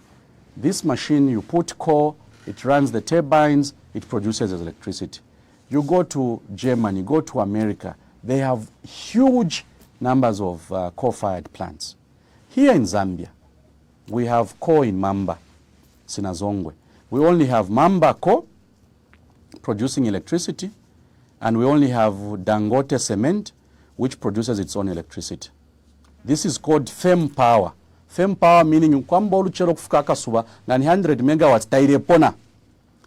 this machine, you put coal, it runs the turbines, it produces electricity. You go to Germany, go to America, they have huge numbers of coal-fired plants. Here in Zambia, we have coal in Mamba, Sinazongwe. We only have Mamba coal producing electricity, and we only have Dangote cement, which produces its own electricity. This is called firm power. Firm power meaning kwamba oluchero kufika akasuba na ni 100 megawatts tairepona.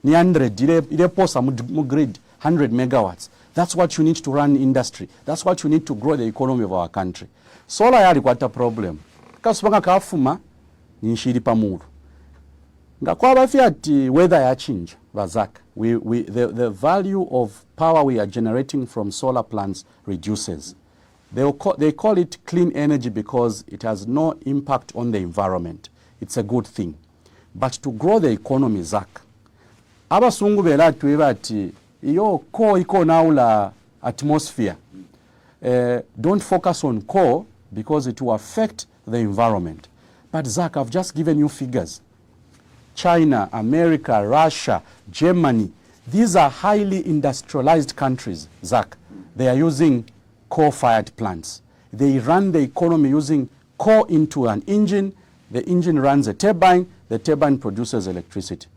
Ni 100 ireposa mu grid 100 megawatts. That's what you need to run industry. That's what you need to grow the economy of our country. Solar yali kwata problem. Kasuba kafuma ni nshiri pamuru. Ngakwaba fiati weather ya change bazaka. The value of power we are generating from solar plants reduces. They call it clean energy because it has no impact on the environment. It's a good thing. But to grow the economy, Zach, abasungu bela tuiba ati iyo coal iko naula atmosphere. Don't focus on coal because it will affect the environment. But Zach, I've just given you figures. China, America, Russia, Germany, these are highly industrialized countries, Zach. They are using coal-fired plants. They run the economy using coal into an engine. The engine runs a turbine. The turbine produces electricity.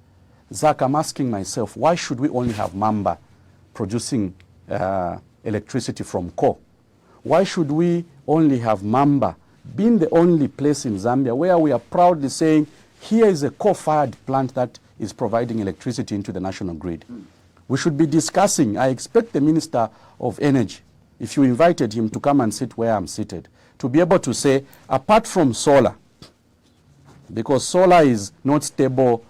Zach, I'm asking myself, why should we only have Mamba producing electricity from coal? Why should we only have Mamba being the only place in Zambia where we are proudly saying, here is a coal-fired plant that is providing electricity into the national grid? We should be discussing, I expect the Minister of Energy, if you invited him to come and sit where I'm seated, to be able to say, apart from solar, because solar is not stable,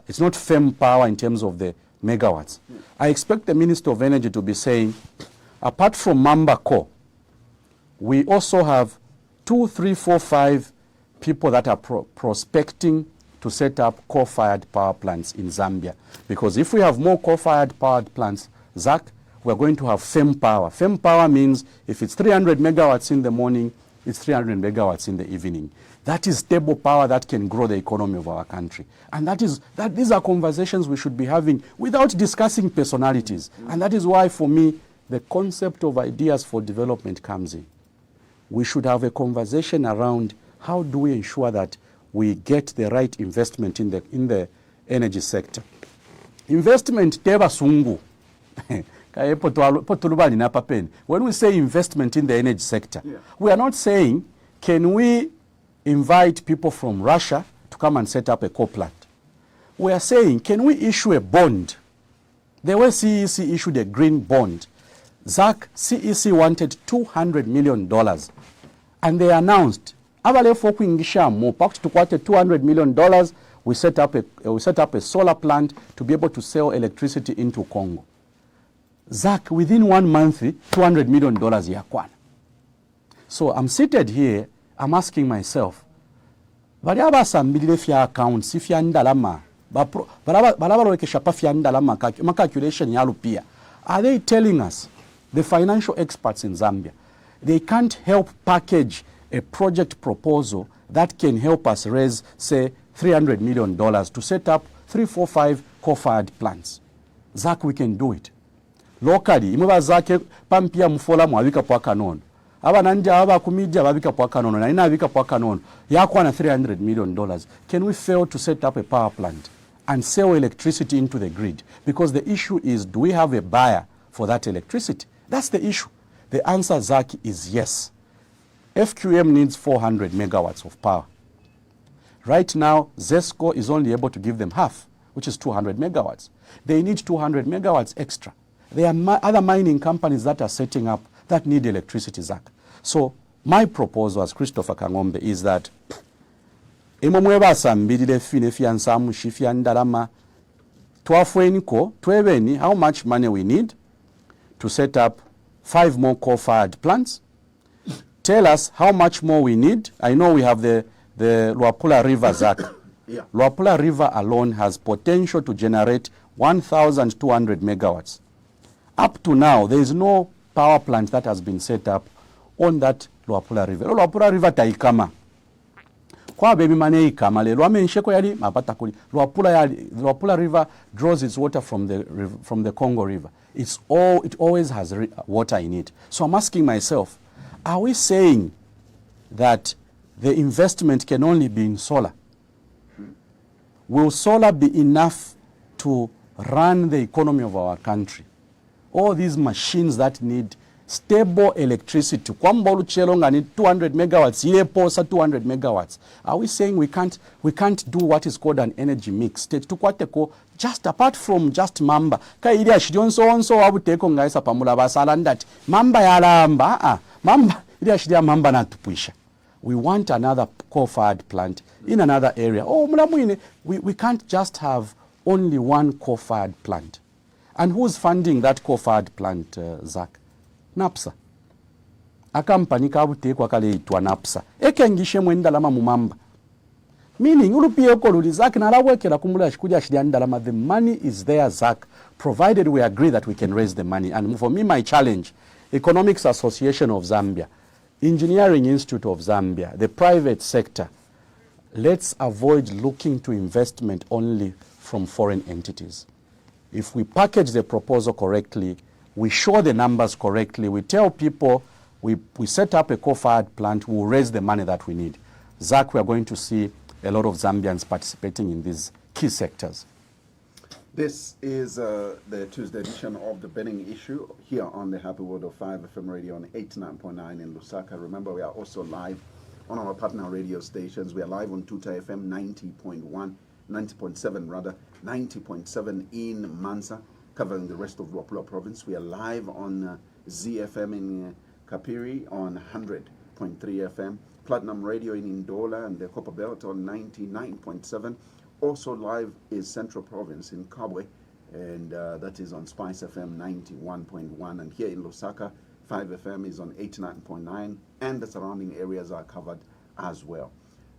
it's not firm power in terms of the megawatts. I expect the Minister of Energy to be saying, apart from Mamba Core, we also have 2, 3, 4, 5 people that are prospecting to set up coal-fired power plants in Zambia. Because if we have more coal-fired power plants, Zach, we're going to have firm power. Firm power means if it's 300 megawatts in the morning, it's 300 megawatts in the evening. That is stable power that can grow the economy of our country. And these are conversations we should be having without discussing personalities. And that is why, for me, the concept of ideas for development comes in. We should have a conversation around how do we ensure that we get the right investment in the energy sector. Investment teba sungu. When we say investment in the energy sector, we are not saying, can we invite people from Russia to come and set up a coal plant? We are saying, can we issue a bond? The way CEC issued a green bond, Zach, CEC wanted $200 million. And they announced, $200 million, we set up a solar plant to be able to sell electricity into Congo. Zach, within 1 month, $200 million yakwana. So I'm seated here, I'm asking myself, accounts if are they telling us, the financial experts in Zambia, they can't help package a project proposal that can help us raise, say, $300 million to set up 3, 4, 5 coal-fired plants? Zach, we can do it. Locally, imuba zake pampia mfola mwavika kwa kanono. Aba nanja aba kumidja wavika kwa kanono. Na ina wavika kwa kanono. Yakuwa na $300 million. Can we fail to set up a power plant and sell electricity into the grid? Because the issue is, do we have a buyer for that electricity? That's the issue. The answer, Zach, is yes. FQM needs 400 megawatts of power. Right now, ZESCO is only able to give them half, which is 200 megawatts. They need 200 megawatts extra. There are other mining companies that are setting up that need electricity, Zach. So my proposal as Christopher Kang'ombe is that how much money we need to set up 5 more coal-fired plants. Tell us how much more we need. I know we have the Luapula River, Zach. Yeah. Luapula River alone has potential to generate 1,200 megawatts. Up to now, there is no power plant that has been set up on that Luapula River. Luapula River taikama. Kwa baby mane ikama le luamensheko yali mapata kuli. Luapula River draws its water from the Congo River. It always has water in it. So I'm asking myself, are we saying that the investment can only be in solar? Will solar be enough to run the economy of our country? All these machines that need stable electricity, kwamba luchelonga need 200 megawatts, yeposa 200 megawatts. Are we saying we can't do what is called an energy mix? Just apart from just Mamba. Ka ili ashidionso wabuteko ngaisa pamula basalanda Mamba yalamba, Mamba ili ashidia Mamba natupuisha. We want another coal-fired plant in another area. Oh, we can't just have only one coal-fired plant. And who's funding that coal-fired plant, Zach? NAPSA. Akampani kabutekwa kale itwa NAPSA. Ekengishe mwendalama mumamba. Meaning, ulupiye Zach nalawekela kumula shikuja shidiandalama. The money is there, Zach, provided we agree that we can raise the money. And for me, my challenge, Economics Association of Zambia, Engineering Institute of Zambia, the private sector, let's avoid looking to investment only from foreign entities. If we package the proposal correctly, we show the numbers correctly, we tell people we set up a coal-fired plant, we'll raise the money that we need. Zach, we are going to see a lot of Zambians participating in these key sectors. This is the Tuesday edition of the Burning Issue here on the Happy World of 5 FM radio on 89.9 in Lusaka. Remember, we are also live on our partner radio stations. We are live on Tuta FM 90.7 rather, 90.7 in Mansa, covering the rest of Luapula province. We are live on ZFM in Kapiri on 100.3 FM, Platinum Radio in Ndola and the Copper Belt on 99.7. Also live is Central Province in Kabwe, and that is on Spice FM 91.1. And here in Lusaka, 5 FM is on 89.9, and the surrounding areas are covered as well.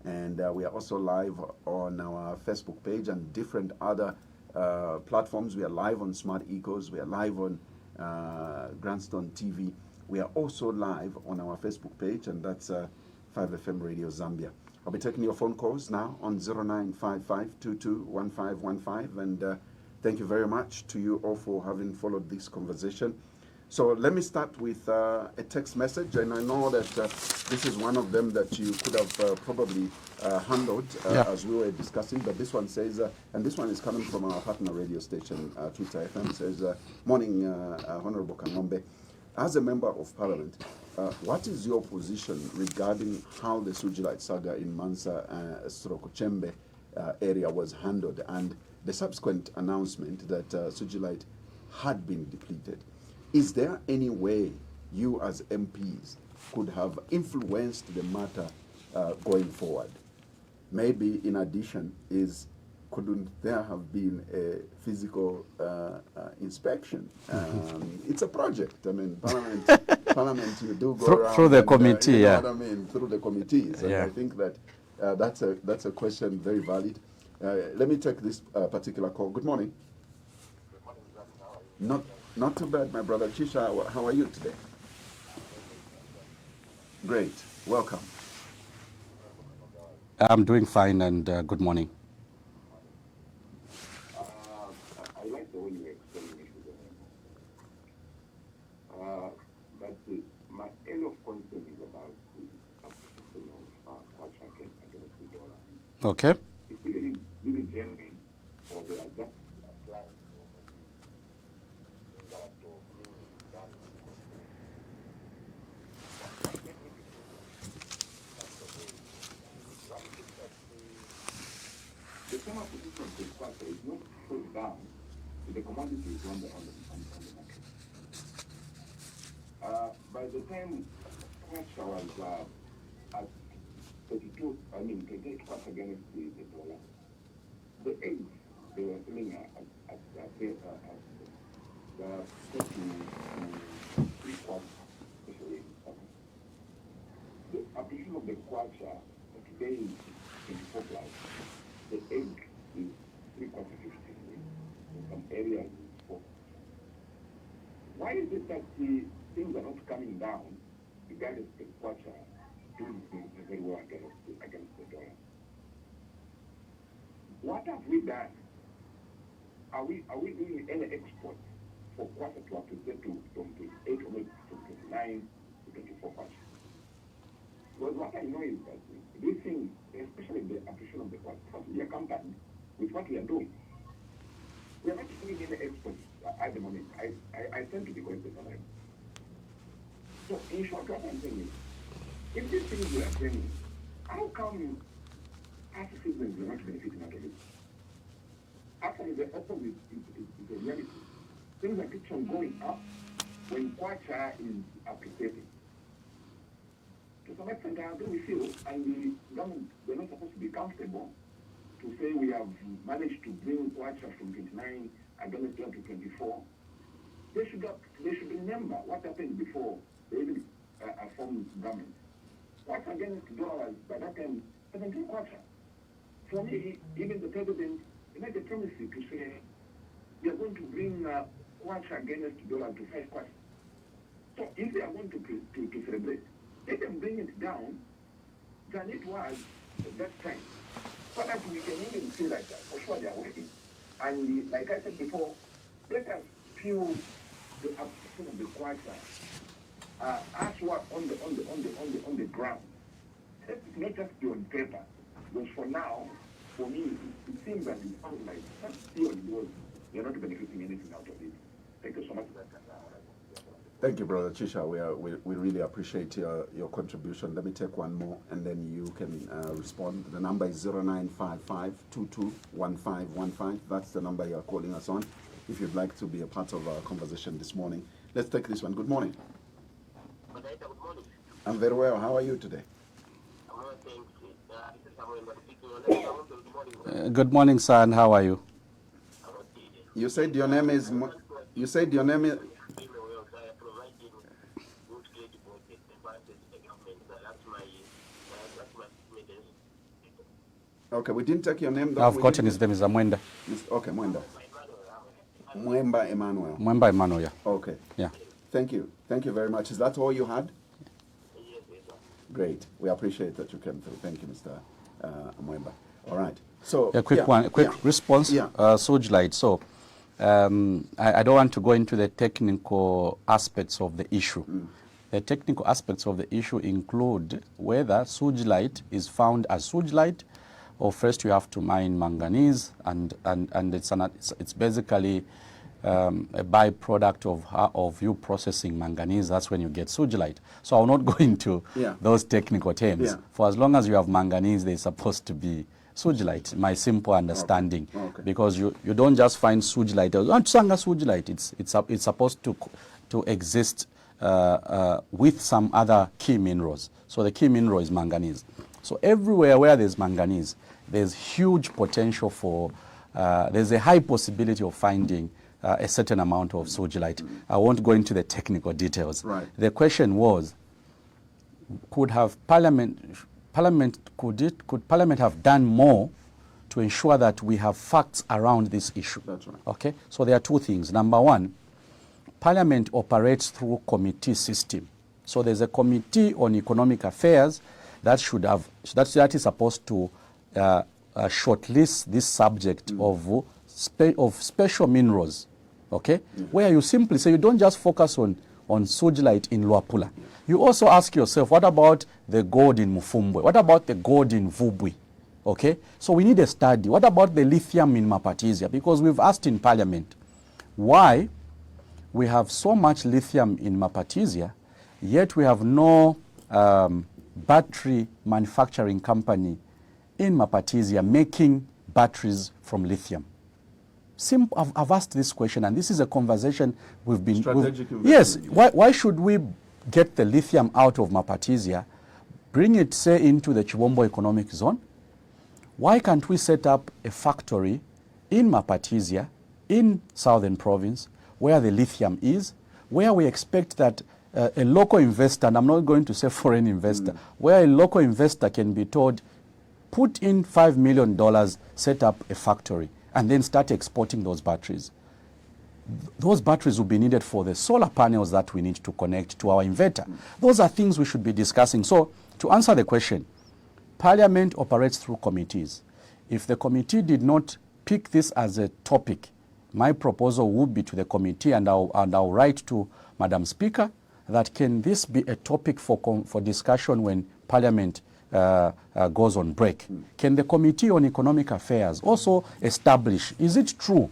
And we are also live on our Facebook page and different other platforms. We are live on Smart Ecos. We are live on Grandstone TV. We are also live on our Facebook page, and that's 5FM Radio Zambia. I'll be taking your phone calls now on 0955-221515, and thank you very much to you all for having followed this conversation. So let me start with a text message, and I know that this is one of them that you could have probably handled as we were discussing, but this one says, and this one is coming from our partner radio station, Twitter FM, says, morning, Honorable Kang'ombe. As a member of Parliament, what is your position regarding how the Sujilite saga in Mansa Srokochembe area was handled and the subsequent announcement that Sujilite had been depleted? Is there any way you as MPs could have influenced the matter going forward? Maybe in addition couldn't there have been a physical inspection? It's a project. I mean, Parliament, you do go around through the committee, you know what I mean, through the committees. And I think that that's a question very valid. Let me take this particular call. Good morning. Not too bad, my brother. Chisha, how are you today? Great. Welcome. I'm doing fine, and good morning. I like the way you explain it. But my area of concern is about the application of Kwacha against the dollar. Okay. It's really genuine, or they are just applying the same application of the Kwacha is not put down to the commodities on the market. By the time Kwacha was at 32, 28 Kwacha against the dollar, the eggs they were selling at 3 quarters, especially in summer. The application of the Kwacha today is 24 plus. The egg is 3 quarters 50. In some areas it's 4. Why is it that the things are not coming down regardless of the Kwacha doing very well against the dollar? What have we done? Are we doing any exports for Kwacha to appreciate from 28 or maybe from 29 to 24 Kwacha? Because what I know is that these things, especially the appreciation of the Kwacha, we are accompanied with what we are doing. We are not doing any exports at the moment. I tend to be corrected on that. So in short, what I'm saying is, if these things we are saying, how come as citizens we are not benefiting out of it? Actually, the opposite is the reality. Things are keep on going up when Kwacha is appreciating. To some extent, I agree with you, and the government, they're not supposed to be comfortable to say we have managed to bring Kwacha from 29 against down to 24. They should remember what happened before they even formed government. Kwacha against dollars by that time 17 Kwacha. For me, even the president made a promise to say we are going to bring Kwacha against dollar to 5 Kwacha. So if they are going to celebrate, let them bring it down than it was at that time. So that we can even feel like that. For sure they are working. And like I said before, let us feel the application of the Kwacha as what on the ground. Let it not just be on paper. Because for now, for me, it seems that it sounds like that's still it was we are not benefiting anything out of it. Thank you so much. Thank you, Brother Chisha. We really appreciate your contribution. Let me take one more, and then you can respond. The number is 0955-221515. That's the number you are calling us on if you'd like to be a part of our conversation this morning. Let's take this one. Good morning. Good morning. I'm very well. How are you today? Good morning, sir, and how are you? You said your name is... You said your name is... Okay, we didn't take your name. I've gotten his name is Mwenda. Okay, Mwenda. Mwemba Emmanuel. Mwemba Emmanuel, yeah. Okay. Yeah. Thank you. Thank you very much. Is that all you had? Great. We appreciate that you came through. Thank you, Mr. Mwemba. All right. So a quick response. Yeah. Sewage light. So I don't want to go into the technical aspects of the issue. The technical aspects of the issue include whether sewage light is found as sewage light, or first you have to mine manganese, and it's basically a byproduct of you processing manganese. That's when you get sewage light. So I'll not go into those technical terms. For as long as you have manganese, there's supposed to be sewage light, my simple understanding. Okay. Because you don't just find sewage light. Sewage light. It's supposed to exist with some other key minerals. So the key mineral is manganese. So everywhere where there's manganese, there's huge potential for, there's a high possibility of finding a certain amount of sewage light. I won't go into the technical details. Right. The question was, could Parliament have done more to ensure that we have facts around this issue? That's right. Okay, so there are two things. Number one, Parliament operates through committee system. So there's a committee on economic affairs that is supposed to shortlist this subject of special minerals. Okay, where you simply say you don't just focus on sewage light in Luapula. You also ask yourself, what about the gold in Muumbwa? What about the gold in Vubwi? Okay, so we need a study. What about the lithium in Mapatizia? Because we've asked in Parliament why we have so much lithium in Mapatizia, yet we have no battery manufacturing company in Mapatizia making batteries from lithium. I've asked this question, and this is a conversation we've been... Yes, why should we get the lithium out of Mapatizia, bring it, say, into the Chibombo Economic Zone? Why can't we set up a factory in Mapatizia, in Southern Province, where the lithium is, where we expect that a local investor, and I'm not going to say foreign investor, where a local investor can be told, put in $5 million, set up a factory, and then start exporting those batteries. Those batteries will be needed for the solar panels that we need to connect to our inverter. Those are things we should be discussing. So to answer the question, Parliament operates through committees. If the committee did not pick this as a topic, my proposal would be to the committee, and I'll write to Madam Speaker, that can this be a topic for discussion when Parliament goes on break? Can the Committee on Economic Affairs also establish, is it true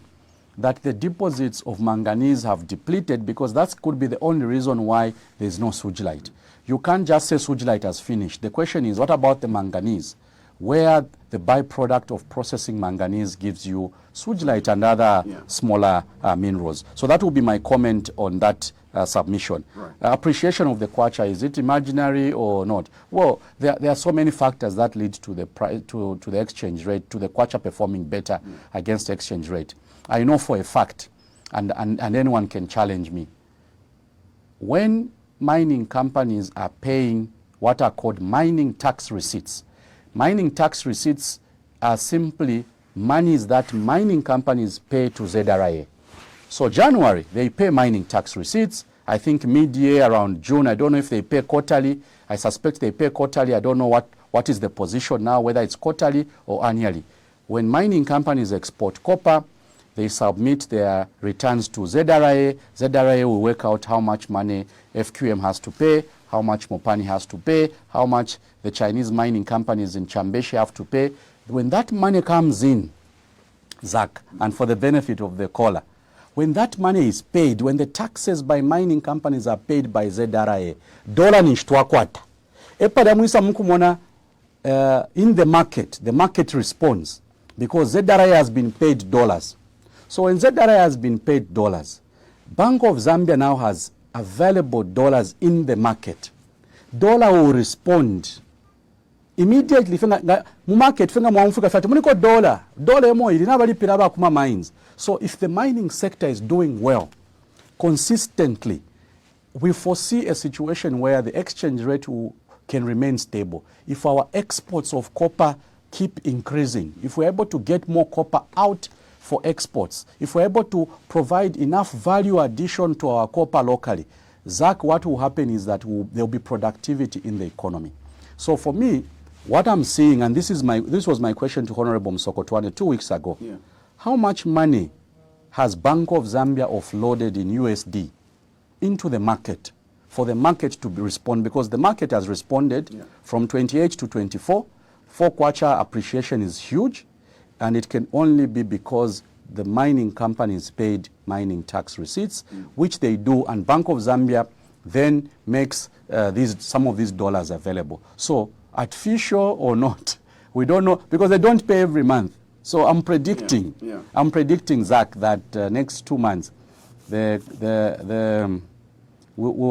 that the deposits of manganese have depleted, because that could be the only reason why there's no sewage light? You can't just say sewage light has finished. The question is, what about the manganese, where the byproduct of processing manganese gives you sewage light and other smaller minerals? So that will be my comment on that submission. Right. Appreciation of the kwacha, is it imaginary or not? Well, there are so many factors that lead to the to the exchange rate, to the kwacha performing better against the exchange rate. I know for a fact, and anyone can challenge me, when mining companies are paying what are called mining tax receipts. Mining tax receipts are simply monies that mining companies pay to ZRIA. So January, they pay mining tax receipts. I think mid-year, around June, I don't know if they pay quarterly. I suspect they pay quarterly. I don't know what is the position now, whether it's quarterly or annually. When mining companies export copper, they submit their returns to ZRIA. ZRIA will work out how much money FQM has to pay, how much Mopani has to pay, how much the Chinese mining companies in Chambeshi have to pay. When that money comes in, Zach, and for the benefit of the caller. When that money is paid, when the taxes by mining companies are paid by ZRA, dollar nishtwakwata. Epada mwisa mkumona in the market responds because ZRA has been paid dollars. So when ZRA has been paid dollars, Bank of Zambia now has available dollars in the market. Dollar will respond immediately. Mu market fenga mwamfuka fati muniko dollar emo ilinabali piraba kuma mines. So if the mining sector is doing well consistently, we foresee a situation where the exchange rate can remain stable. If our exports of copper keep increasing, if we're able to get more copper out for exports, if we're able to provide enough value addition to our copper locally, Zach, what will happen is that there'll be productivity in the economy. So for me, what I'm seeing, and this was my question to Honorable Msokotwane 2 weeks ago, how much money has Bank of Zambia offloaded in USD into the market for the market to respond? Because the market has responded from 28 to 24. 4 kwacha appreciation is huge, and it can only be because the mining companies paid mining tax receipts, which they do, and Bank of Zambia then makes some of these dollars available. So artificial or not, we don't know, because they don't pay every month. So I'm predicting, Zach, that next 2 months, we'll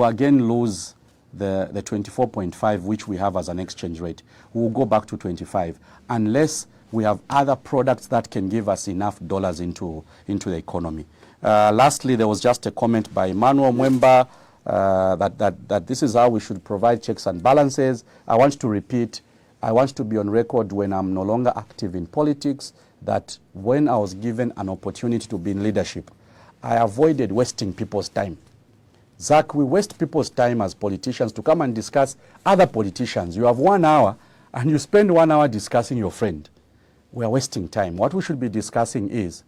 again lose the 24.5, which we have as an exchange rate. We'll go back to 25, unless we have other products that can give us enough dollars into the economy. Lastly, there was just a comment by Emmanuel Mwemba that this is how we should provide checks and balances. I want to repeat, I want to be on record when I'm no longer active in politics, that when I was given an opportunity to be in leadership, I avoided wasting people's time. Zach, we waste people's time as politicians to come and discuss other politicians. You have 1 hour and you spend 1 hour discussing your friend. We are wasting time. What we should be discussing is,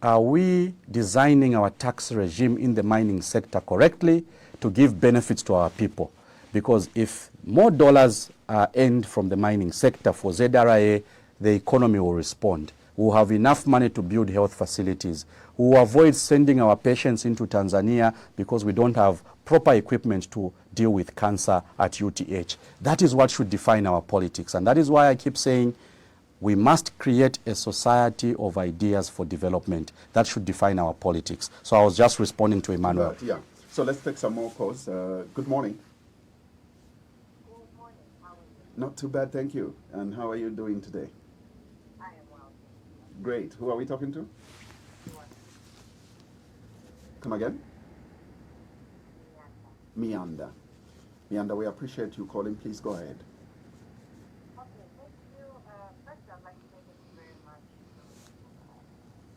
are we designing our tax regime in the mining sector correctly to give benefits to our people? Because if more dollars are earned from the mining sector for ZRA, the economy will respond. We'll have enough money to build health facilities. We'll avoid sending our patients into Tanzania because we don't have proper equipment to deal with cancer at UTH. That is what should define our politics. And that is why I keep saying we must create a society of ideas for development. That should define our politics. So I was just responding to Emmanuel. Yeah. So let's take some more calls. Good morning. Good morning. How are you? Not too bad, thank you. And how are you doing today? I am well. Great. Who are we talking to? Come again? Mianda. Mianda, we appreciate you calling. Please go ahead. Okay, thank you. First, I'd like to say thank you very much,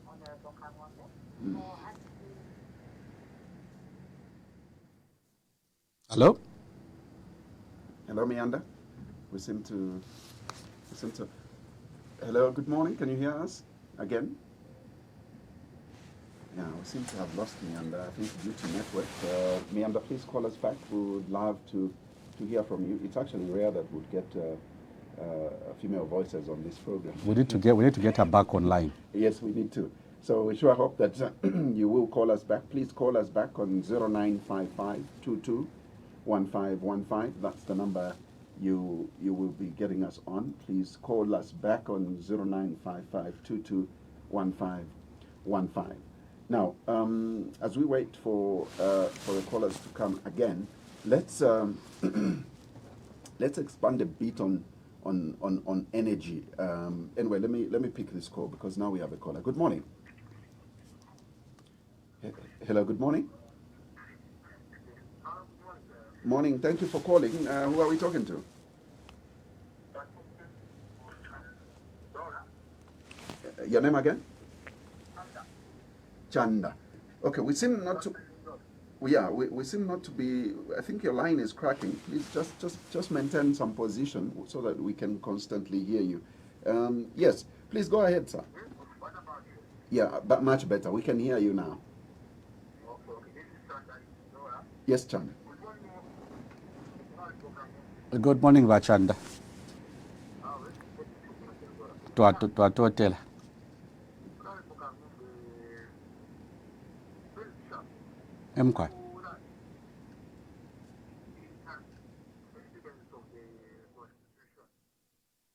Honorable Kang'ombe, for actually. Hello? Hello, Mianda. We seem to. Hello, good morning. Can you hear us again? Yeah, we seem to have lost Mianda, I think due to network. Mianda, please call us back. We would love to hear from you. It's actually rare that we'd get female voices on this program. We need to get her back online. Yes, we need to. So we sure hope that you will call us back. Please call us back on 0955-22-1515. That's the number you will be getting us on. Please call us back on 0955-22-1515. Now, as we wait for the callers to come again, let's let's expand a bit on energy. Anyway, let me pick this call because now we have a caller. Good morning. Hello. Good morning. Morning. Thank you for calling. Who are we talking to? Your name again? Chanda. Okay, we seem not to. Yeah, we seem not to be. I think your line is cracking. Please just maintain some position so that we can constantly hear you. Yes, please go ahead, sir. What about you? Yeah, but much better. We can hear you now. Okay, this is Chanda. Yes, Chanda. Good morning, Vachanda. Twatotela. Mkwa.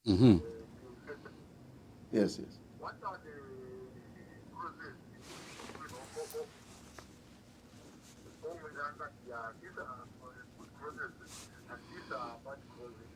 Mm-hmm. Yes, yes. What are the causes? These are good causes and these are bad causes.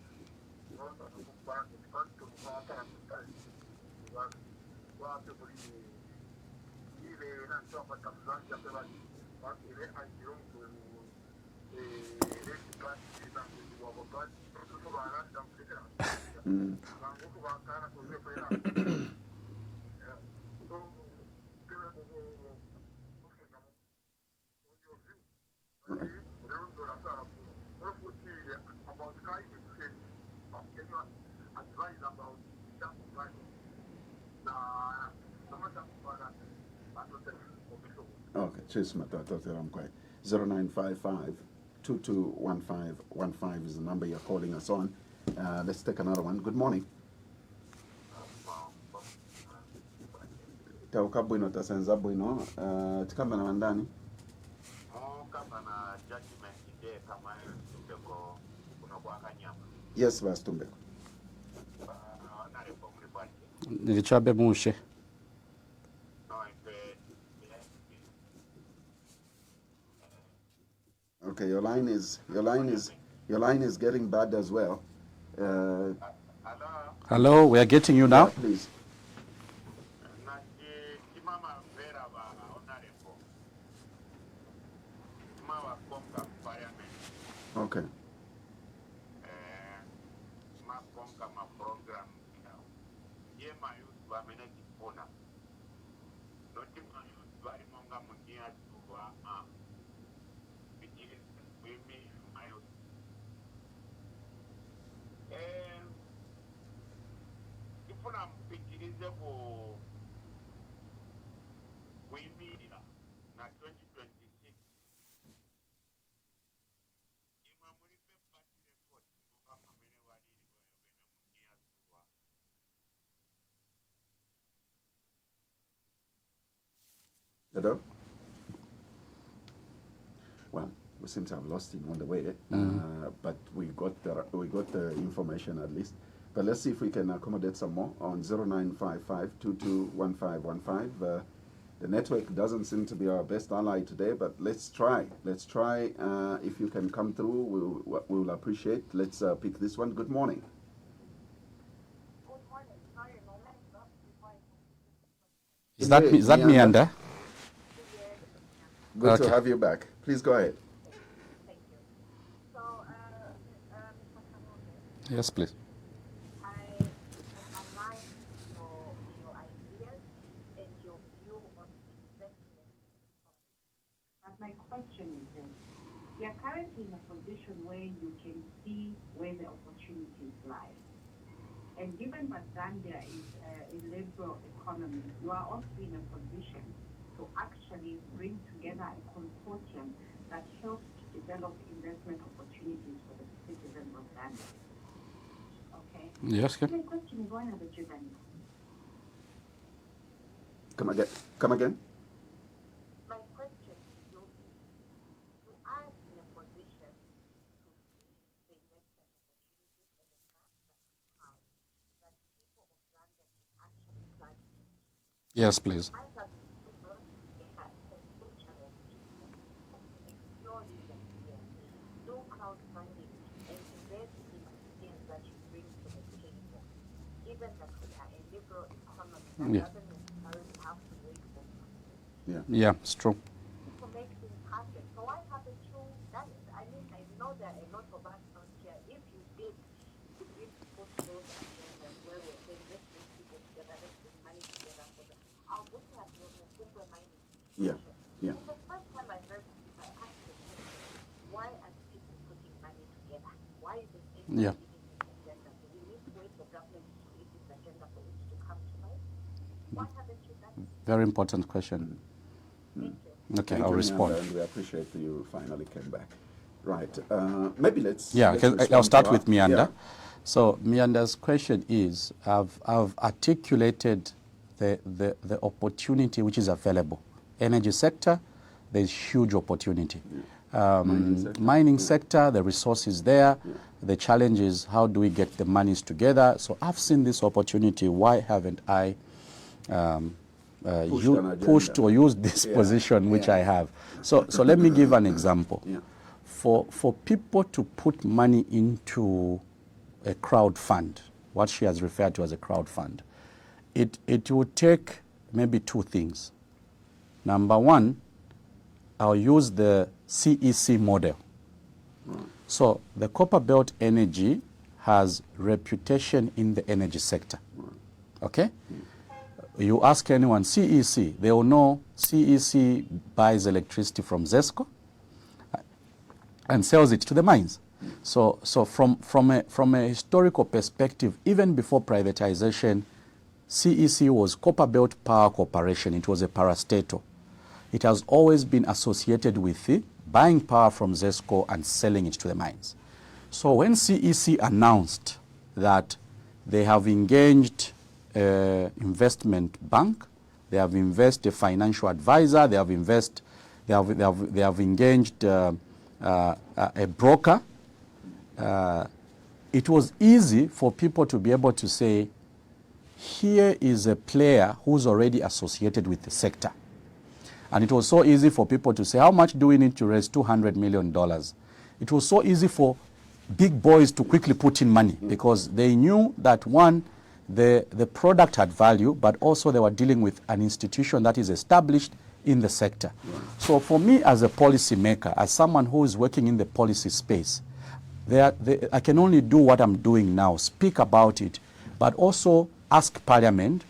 Okay, cheers, Dr. Ramkwai. 0955 221515 is the number you're calling us on. Let's take another one. Good morning. Tauka bwino tasenza bwino. Tikamba na wandani. Yes, Bastumbeko. Nilichabe mushe. Okay, your line is getting bad as well. Hello, we are getting you now. Yeah, please. Okay. Hello? Well, we seem to have lost him on the way, but we got the information at least. But let's see if we can accommodate some more on 0955 221515. The network doesn't seem to be our best ally today, but let's try. Let's try. If you can come through, we'll appreciate. Let's pick this one. Good morning. Good morning. Sorry, my line is not defined. Is that Meander? Good Okay. to have you back. Please go ahead. Thank you. So, Mr. Kang'ombe, Yes, please. I align your ideas and your view on investment. But my question is this. We are currently in a position where you can see where the opportunities lie. And given that Zambia is a liberal economy, you are also in a position to actually bring together a consortium that helps to develop investment opportunities for the citizens of Zambia. Okay? Yes, okay. My question is, why have you done this? Come again. My question to you is, you are in a position to see the investment opportunities and the fact that people of Zambia can actually plug in. Yes, please. I have people in that consortium of people explore these ideas, do crowdfunding, and invest in things that you bring to the table. Given that we are a liberal economy, that Yeah. doesn't necessarily have to wait for funding. Yeah, it's true. To make things happen. So why haven't you done it? I mean, I know there are a lot of us out here. If you did begin to put those agendas where we're saying, let's bring people together, let's bring money together for them. I'll look at your Muumbwa mining. Yeah. Yeah. It's the first time I heard this. I asked the question, why are people putting money together? Why is it Yeah. leading this agenda? Do we need to wait for government to lead this agenda for it to come to life? Why haven't you done it? Very important question. Thank you. Okay, Thank I'll you, respond. Meander, and we appreciate you finally came back. Right. Maybe let's. Yeah, let's I'll respond start to with her. Meander. Yeah. So Meander's question is, I've articulated the opportunity which is available. Energy sector, there's huge opportunity. Mining sector. Mining sector, the resource is there. The challenge is how do we get the monies together? So I've seen this opportunity. Why haven't I pushed or used this position which I have? So let me give an example. For people to put money into a crowd fund, what she has referred to as a crowd fund, it will take maybe two things. Number one, I'll use the CEC model. So the Copper Belt Energy has reputation in the energy sector. Okay? You ask anyone, CEC, they will know CEC buys electricity from ZESCO and sells it to the mines. So from a historical perspective, even before privatization, CEC was Copper Belt Power Corporation. It was a parastatal. It has always been associated with buying power from ZESCO and selling it to the mines. So when CEC announced that they have engaged an investment bank, they have invested a financial advisor, they have engaged a broker, it was easy for people to be able to say, here is a player who's already associated with the sector. And it was so easy for people to say, how much do we need to raise? $200 million. It was so easy for big boys to quickly put in money because they knew that, one, the product had value, but also they were dealing with an institution that is established in the sector. So for me as a policy maker, as someone who is working in the policy space, I can only do what I'm doing now, speak about it, but also ask Parliament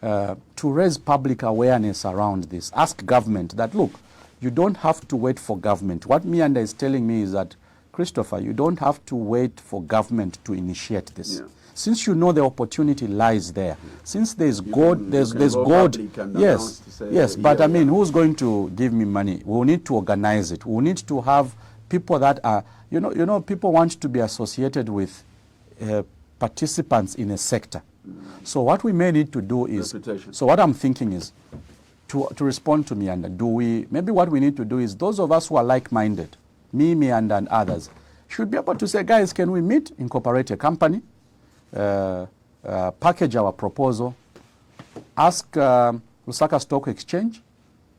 to raise public awareness around this. Ask government that, look, you don't have to wait for government. What Mianda is telling me is that, Christopher, you don't have to wait for government to initiate this. Since you know the opportunity lies there, since there's God, there's God. Yes, but I mean, who's going to give me money? We'll need to organize it. We'll need to have people that are, people want to be associated with participants in a sector. So what we may need to do is, so what I'm thinking is, to respond to Mianda, maybe what we need to do is, those of us who are like-minded, me, Mianda, and others, should be able to say, guys, can we meet, incorporate a company, package our proposal, ask Lusaka Stock Exchange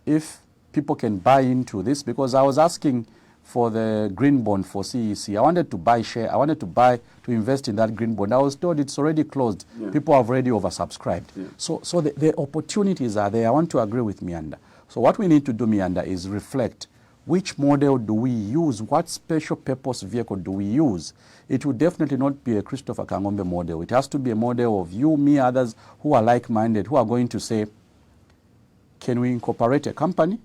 if people can buy into this, because I was asking for the green bond for CEC. I wanted to buy share. I wanted to invest in that green bond. I was told it's already closed. People have already oversubscribed. So the opportunities are there. I want to agree with Mianda. So what we need to do, Mianda, is reflect which model do we use, what special purpose vehicle do we use. It will definitely not be a Christopher Kang'ombe model. It has to be a model of you, me, others who are like-minded, who are going to say, can we incorporate a company?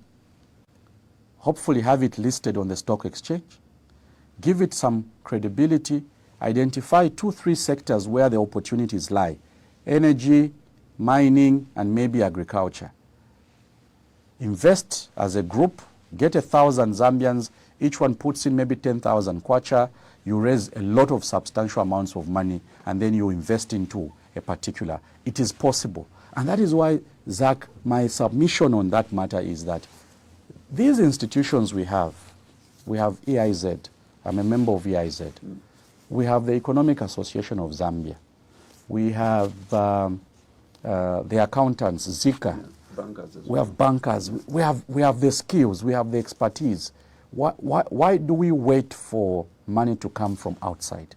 Hopefully have it listed on the stock exchange, give it some credibility, identify 2-3 sectors where the opportunities lie: energy, mining, and maybe agriculture. Invest as a group, get 1,000 Zambians, each one puts in maybe 10,000 kwacha, you raise a lot of substantial amounts of money, and then you invest into a particular. It is possible. And that is why, Zach, my submission on that matter is that these institutions we have EIZ, I'm a member of EIZ. We have the Economic Association of Zambia. We have the accountants, Zika. We have bankers. We have the skills. We have the expertise. Why do we wait for money to come from outside?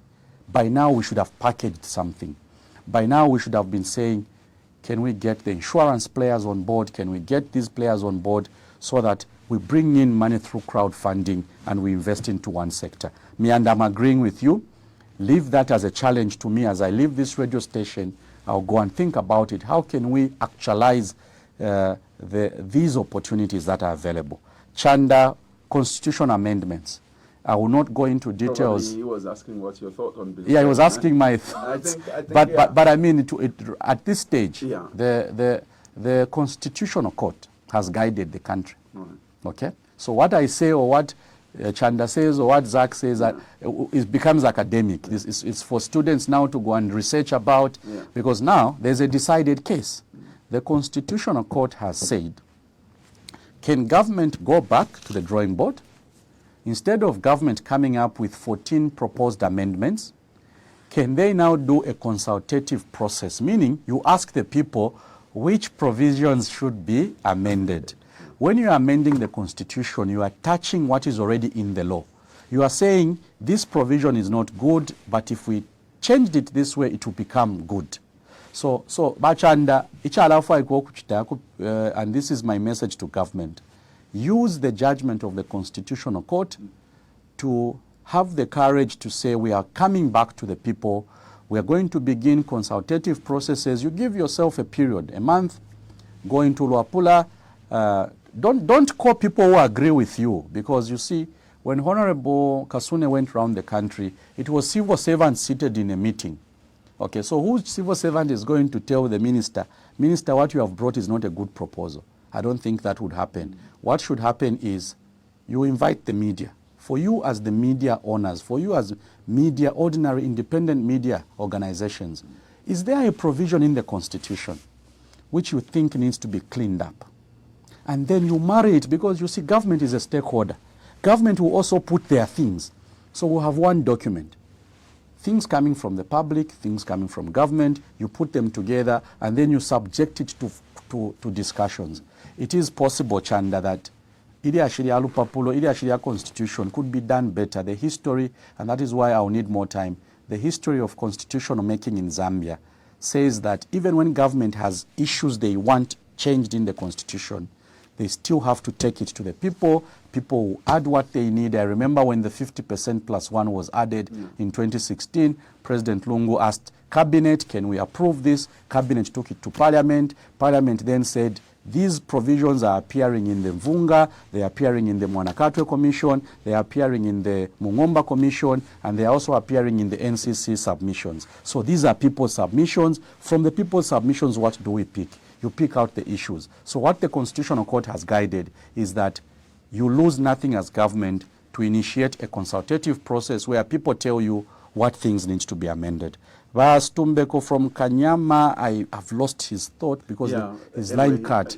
By now we should have packaged something. By now we should have been saying, can we get the insurance players on board? Can we get these players on board so that we bring in money through crowdfunding and we invest into one sector? Me, and I'm agreeing with you. Leave that as a challenge to me. As I leave this radio station, I'll go and think about it. How can we actualize these opportunities that are available? Chanda, constitution amendments. I will not go into details. Probably he was asking what's your thought on this. Yeah, he was asking my thoughts. I think, but I mean, at this stage, the Constitutional Court has guided the country. Okay? So what I say or what Chanda says or what Zach says, it becomes academic. It's for students now to go and research about, because now there's a decided case. The Constitutional Court has said Can government go back to the drawing board? Instead of government coming up with 14 proposed amendments, can they now do a consultative process? Meaning, you ask the people which provisions should be amended. When you are amending the Constitution, you are touching what is already in the law. You are saying, this provision is not good, but if we changed it this way, it will become good. So bachanda ichalafa iko and this is my message to government. Use the judgment of the Constitutional Court to have the courage to say we are coming back to the people. We are going to begin consultative processes. You give yourself a period, a month, go into Luapula. Don't call people who agree with you, because you see, when Honorable Kasune went around the country, it was civil servants seated in a meeting. Okay, so whose civil servant is going to tell the minister, Minister, what you have brought is not a good proposal? I don't think that would happen. What should happen is you invite the media. For you as the media owners, for you as media, ordinary independent media organizations, is there a provision in the Constitution which you think needs to be cleaned up? And then you marry it, because you see, government is a stakeholder. Government will also put their things. So we'll have one document. Things coming from the public, things coming from government, you put them together and then you subject it to discussions. It is possible, Chanda, that Ili Ashiria Lupapulo, Ili Ashiria Constitution could be done better. The history, and that is why I'll need more time, the history of constitutional making in Zambia says that even when government has issues they want changed in the constitution, they still have to take it to the people. People will add what they need. I remember when the 50% plus one was added in 2016, President Lungu asked Cabinet, can we approve this? Cabinet took it to Parliament. Parliament then said, these provisions are appearing in the Mvunga, they are appearing in the Mwanakatwe Commission, they are appearing in the Mungomba Commission, and they are also appearing in the NCC submissions. So these are people's submissions. From the people's submissions, what do we pick? You pick out the issues. So what the Constitutional Court has guided is that you lose nothing as government to initiate a consultative process where people tell you what things need to be amended. Vas Tumbeko from Kanyama, I have lost his thought because his line cut.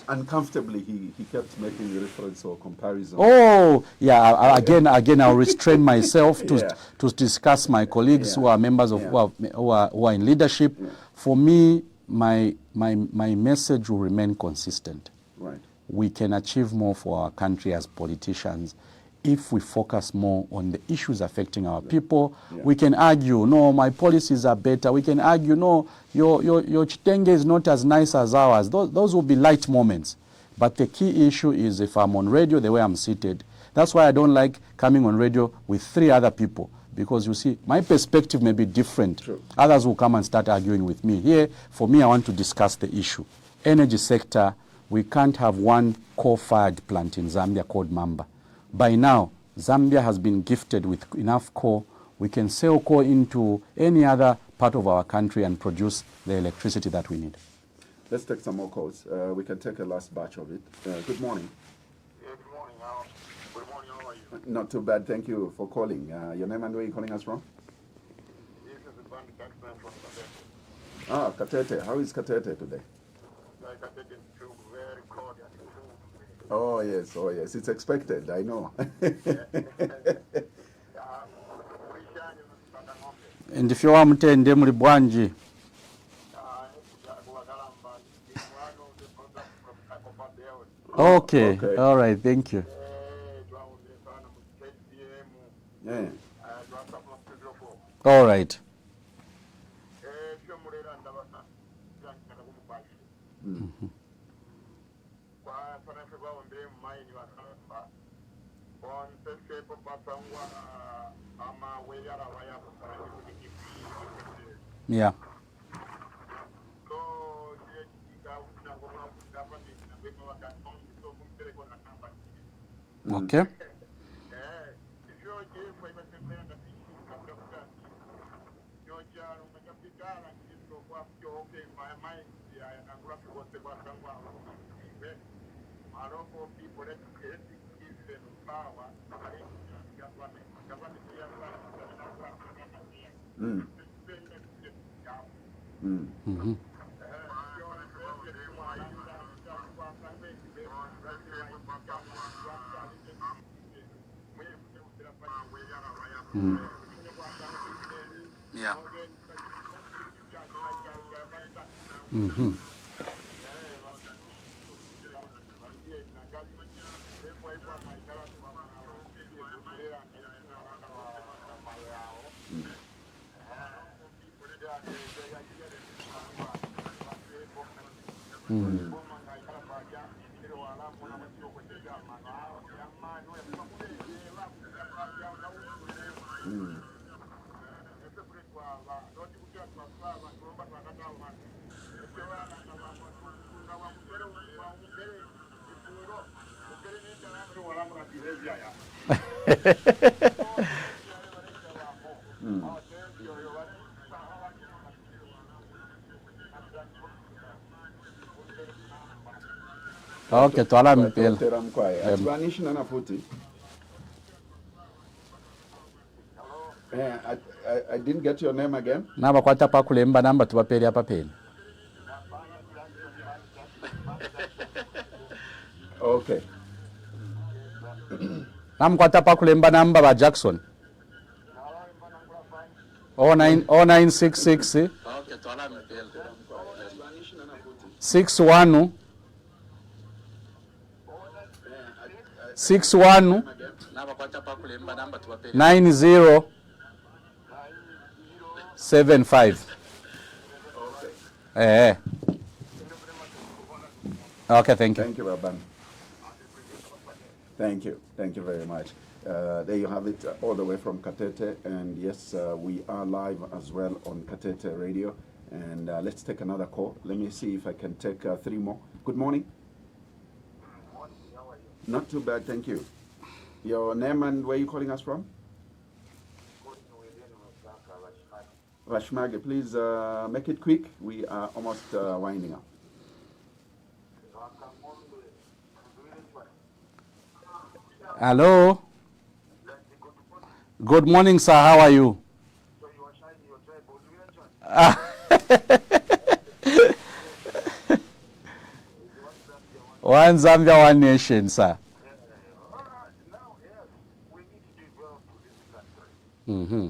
Uncomfortably, he kept making the reference or comparison. Oh, yeah, again, I'll restrain myself to discuss my colleagues who are members of, who are in leadership. For me, my message will remain consistent. Right. We can achieve more for our country as politicians if we focus more on the issues affecting our people. We can argue, no, my policies are better. We can argue, no, your Chitenge is not as nice as ours. Those will be light moments. But the key issue is if I'm on radio the way I'm seated. That's why I don't like coming on radio with 3 other people. Because you see, my perspective may be different. True. Others will come and start arguing with me. Here, for me, I want to discuss the issue. Energy sector, we can't have one coal-fired plant in Zambia called Mamba. By now, Zambia has been gifted with enough coal. We can sell coal into any other part of our country and produce the electricity that we need. Let's take some more calls. We can take a last batch of it. Good morning. Yeah, good morning. Good morning. How are you? Not too bad. Thank you for calling. Your name and where you're calling us from? This is the band taxman from Katete. Ah, Katete. How is Katete today? Katete is too very cold and cool. Oh, yes. It's expected. I know. Ndifyowa mutende muli bwanji. Okay. All right, thank you. Yeah. All right. Yeah. Okay. Yeah. Mm-hmm. Okay, twala mpela. Tera mkwaye. Atibaanishi nana futi. I didn't get your name again. Naba kwata pa kulemba namba tubapeli apa peli. Okay. Namkwata pa kulemba namba ba Jackson. 0966 Okay, twala mpela. 61 61 90 75. Okay, thank you. Thank you, Rabban. Thank you. Thank you very much. There you have it, all the way from Katete. And yes, we are live as well on Katete Radio. And let's take another call. Let me see if I can take 3 more. Good morning. Not too bad, thank you. Your name and where you calling us from? Rashmage, please make it quick. We are almost winding up. Hello. Good morning, sir. How are you? One Zambia, one nation, sir. Mm-hmm.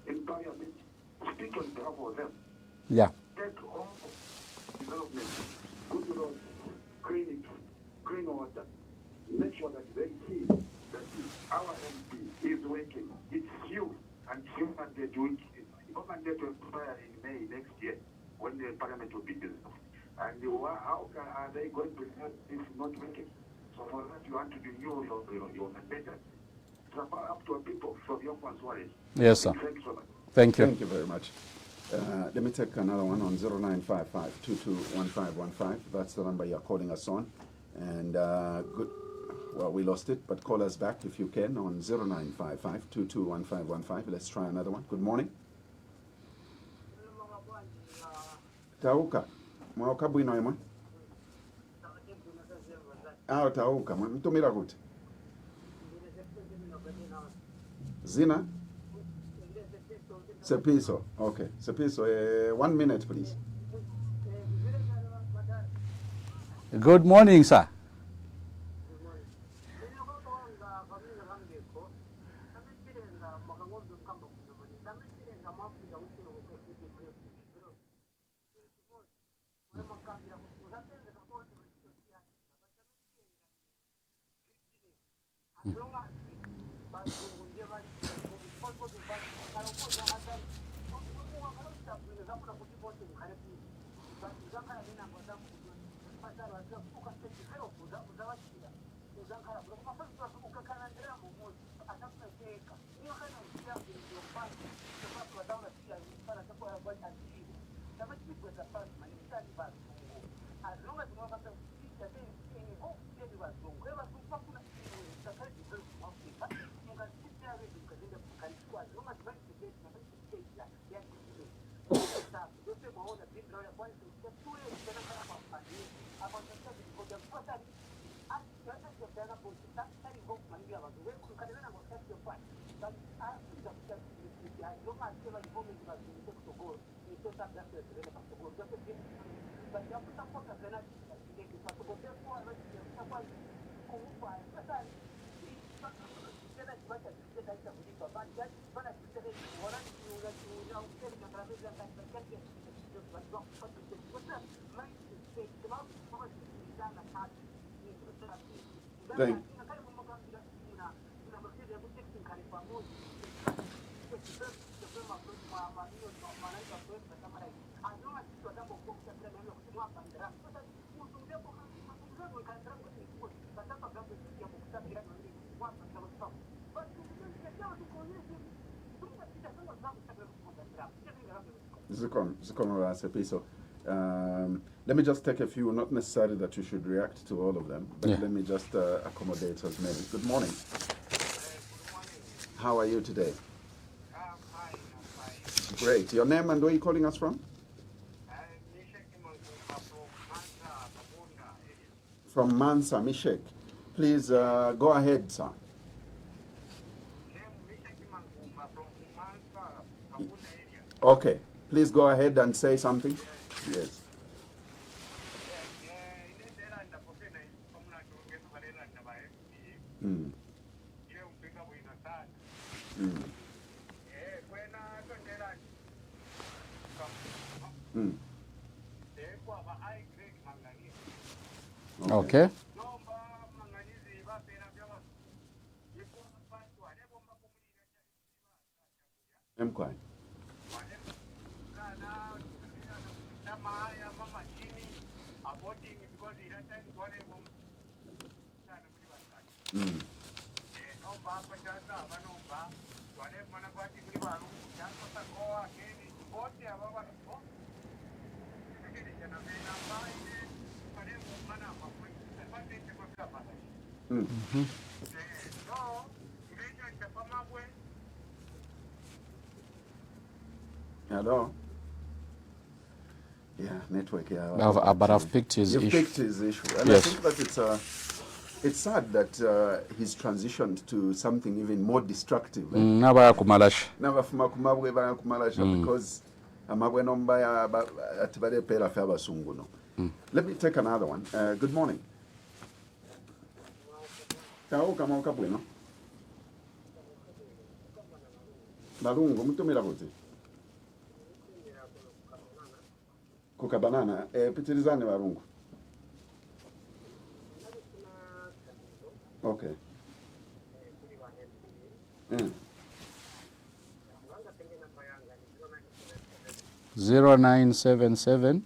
In Parliament, speak on behalf of them. Yeah. Take all development, good roads, clean water. Make sure that they see that our MP is working. It's you and you mandate to expire in May next year when the Parliament will be dissolved. And how are they going to help if not working? So for that, you want to renew your mandate. It's up to people from your consulate. Yes, sir. Thank you so much. Thank you. Thank you very much. Let me take another one on 0955-221515. That's the number you're calling us on. And good. Well, we lost it, but call us back if you can on 0955-221515. Let's try another one. Good morning. Tauka. Mwauka bwino emwe. Tauka. Mtumira kuti. Zina? Sepiso. Okay. Sepiso. 1 minute, please. Good morning, sir. Thank, let me just take a few, not necessarily that you should react to all of them, but Yeah. let me just accommodate as many. Good morning. How are you today? Great. Your name and where are you calling us from? From Mansa, Mishek. Please go ahead, sir. Okay. Please go ahead and say something. Yes. Mm. Mm. Mm. Okay. Mkwai. Mm. Mm. Hello. Yeah, network. Yeah, But I've picked his You've issue. picked his issue, and Yes. I think that it's sad that he's transitioned to something even more destructive. Naba kumalash. Nabafuma kumabwe banakumalasha because amabwe nomba atibale pela fe abasungu no. Let me take another one. Good morning. Kao kama ukabwe no. Balungu mutumira kuti. Kuka banana pitirizane balungu. Okay. 0977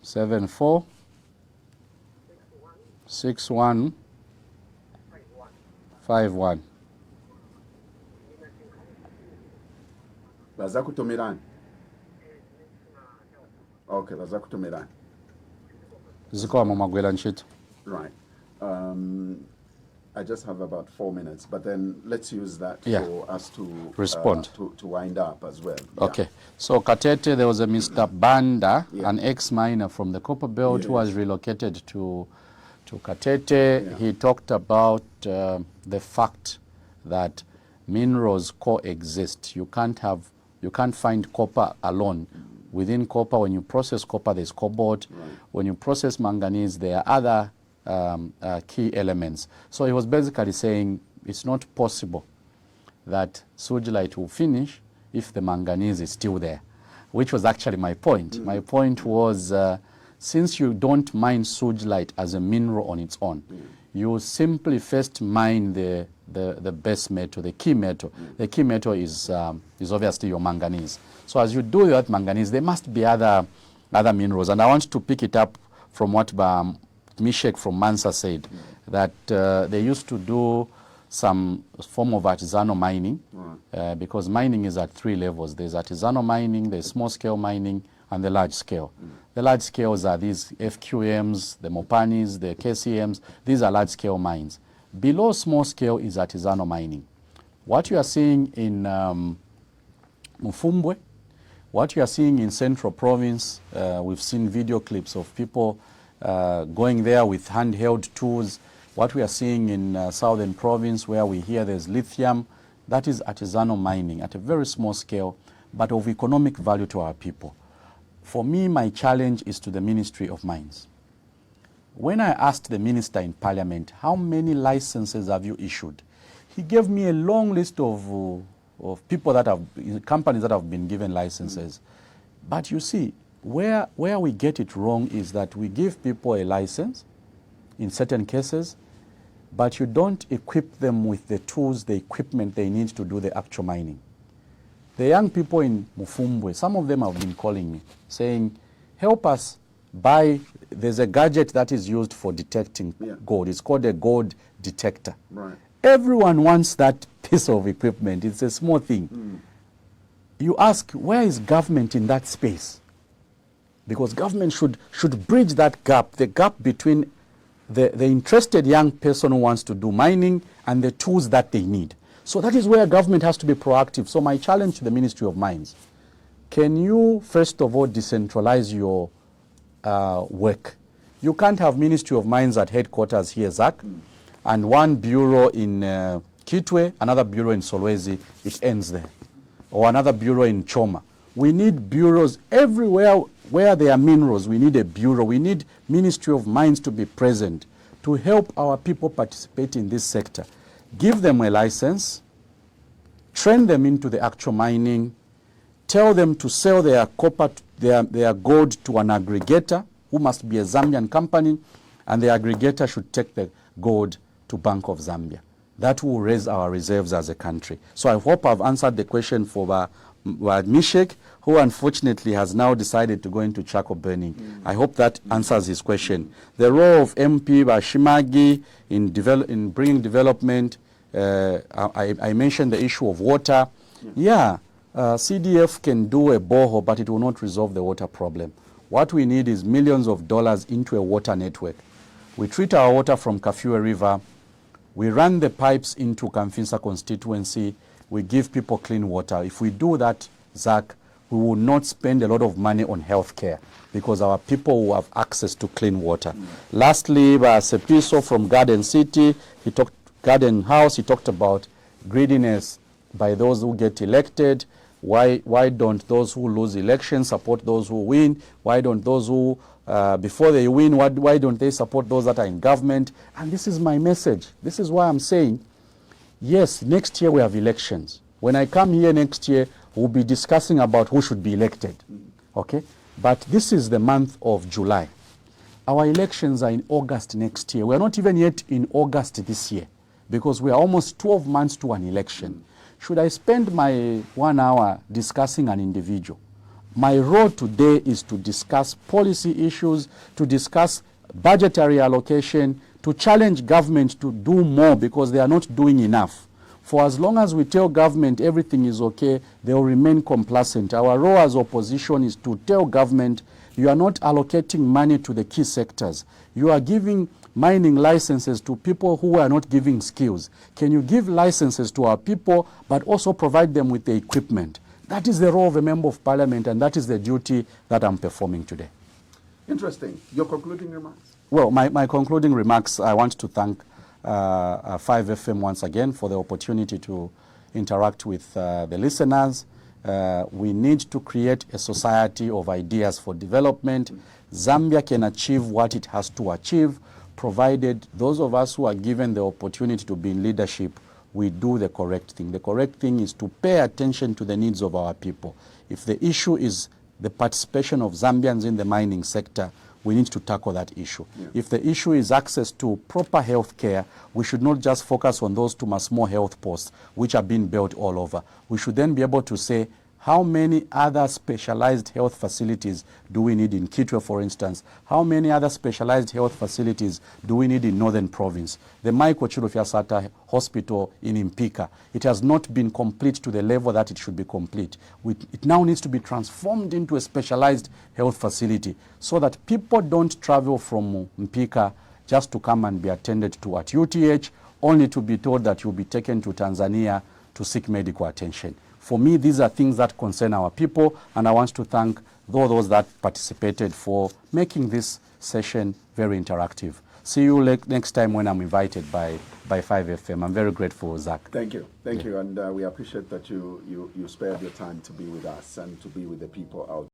74 61 51. Baza kutumirani. Okay, baza kutumirani. Ziko Magwela nchito. Right. I just have about 4 minutes, but then let's use that for us to respond, to wind up as well. Okay. So Katete, there was a Mr. Banda, an ex-miner from the Copper Belt who was relocated to Katete. Yeah. He talked about the fact that minerals coexist. You can't find copper alone. Within copper, when you process copper, there's cobalt. Right. When you process manganese, there are other key elements. So he was basically saying it's not possible that Sujilite will finish if the manganese is still there, which was actually my point. My point was since you don't mine Sujilite as a mineral on its own, you simply first mine the base metal, the key metal. The key metal is obviously your manganese. So as you do that manganese, there must be other minerals. And I want to pick it up from what Mishek from Mansa said, that they used to do some form of artisanal mining, because mining is at 3 levels. There's artisanal mining, there's small-scale mining, and the large scale. The large scales are these FQMs, the Mopanis, the KCMs. These are large-scale mines. Below small scale is artisanal mining. What you are seeing in Muumbwa, what you are seeing in Central Province, we've seen video clips of people going there with handheld tools. What we are seeing in southern province, where we hear there's lithium, that is artisanal mining at a very small scale, but of economic value to our people. For me, my challenge is to the Ministry of Mines. When I asked the minister in Parliament, how many licenses have you issued? He gave me a long list of people that have, companies that have been given licenses. But you see, where we get it wrong is that we give people a license in certain cases, but you don't equip them with the tools, the equipment they need to do the actual mining. The young people in Muumbwa, some of them have been calling me, saying, help us buy, there's a gadget that is used for detecting gold. It's called a gold detector. Right. Everyone wants that piece of equipment. It's a small thing. You ask, where is government in that space? Because government should bridge that gap, the gap between the interested young person who wants to do mining and the tools that they need. So that is where government has to be proactive. So my challenge to the Ministry of Mines, can you first of all decentralize your work? You can't have Ministry of Mines at headquarters here, Zach, and one bureau in Kitwe, another bureau in Solwezi, it ends there. Or another bureau in Choma. We need bureaus everywhere where there are minerals. We need a bureau. We need Ministry of Mines to be present to help our people participate in this sector. Give them a license, train them into the actual mining, tell them to sell their copper, their gold to an aggregator who must be a Zambian company, and the aggregator should take the gold to Bank of Zambia. That will raise our reserves as a country. So I hope I've answered the question for Mishek, who unfortunately has now decided to go into charcoal burning. I hope that answers his question. The role of MP Bashimagi in bringing development, I mentioned the issue of water. CDF can do a borehole, but it will not resolve the water problem. What we need is millions of dollars into a water network. We treat our water from Kafue River. We run the pipes into Kamfisa constituency. We give people clean water. If we do that, Zach, we will not spend a lot of money on health care because our people will have access to clean water. Lastly, Sepiso from Garden City, he talked Garden House, he talked about greediness by those who get elected. Why don't those who lose elections support those who win? Why don't those who, before they win, why don't they support those that are in government? And this is my message. This is why I'm saying, yes, next year we have elections. When I come here next year, we'll be discussing about who should be elected. Okay? But this is the month of July. Our elections are in August next year. We're not even yet in August this year because we are almost 12 months to an election. Should I spend my 1 hour discussing an individual? My role today is to discuss policy issues, to discuss budgetary allocation, to challenge government to do more because they are not doing enough. For as long as we tell government everything is okay, they will remain complacent. Our role as opposition is to tell government, you are not allocating money to the key sectors. You are giving mining licenses to people who are not giving skills. Can you give licenses to our people, but also provide them with the equipment? That is the role of a member of parliament, and that is the duty that I'm performing today. Interesting. Your concluding remarks? Well, my concluding remarks, I want to thank 5FM once again for the opportunity to interact with the listeners. We need to create a society of ideas for development. Zambia can achieve what it has to achieve, provided those of us who are given the opportunity to be in leadership, we do the correct thing. The correct thing is to pay attention to the needs of our people. If the issue is the participation of Zambians in the mining sector, we need to tackle that issue. If the issue is access to proper health care, we should not just focus on those 2 small health posts which are being built all over. We should then be able to say, how many other specialized health facilities do we need in Kitwe, for instance? How many other specialized health facilities do we need in Northern Province? The Michael Chilufya Hospital in Mpika, it has not been complete to the level that it should be complete. It now needs to be transformed into a specialized health facility so that people don't travel from Mpika just to come and be attended to at UTH, only to be told that you'll be taken to Tanzania to seek medical attention. For me, these are things that concern our people, and I want to thank those that participated for making this session very interactive. see you next time when I'm invited by 5FM. I'm very grateful, Zach. Thank you. Thank you. And we appreciate that you spared your time to be with us and to be with the people out there.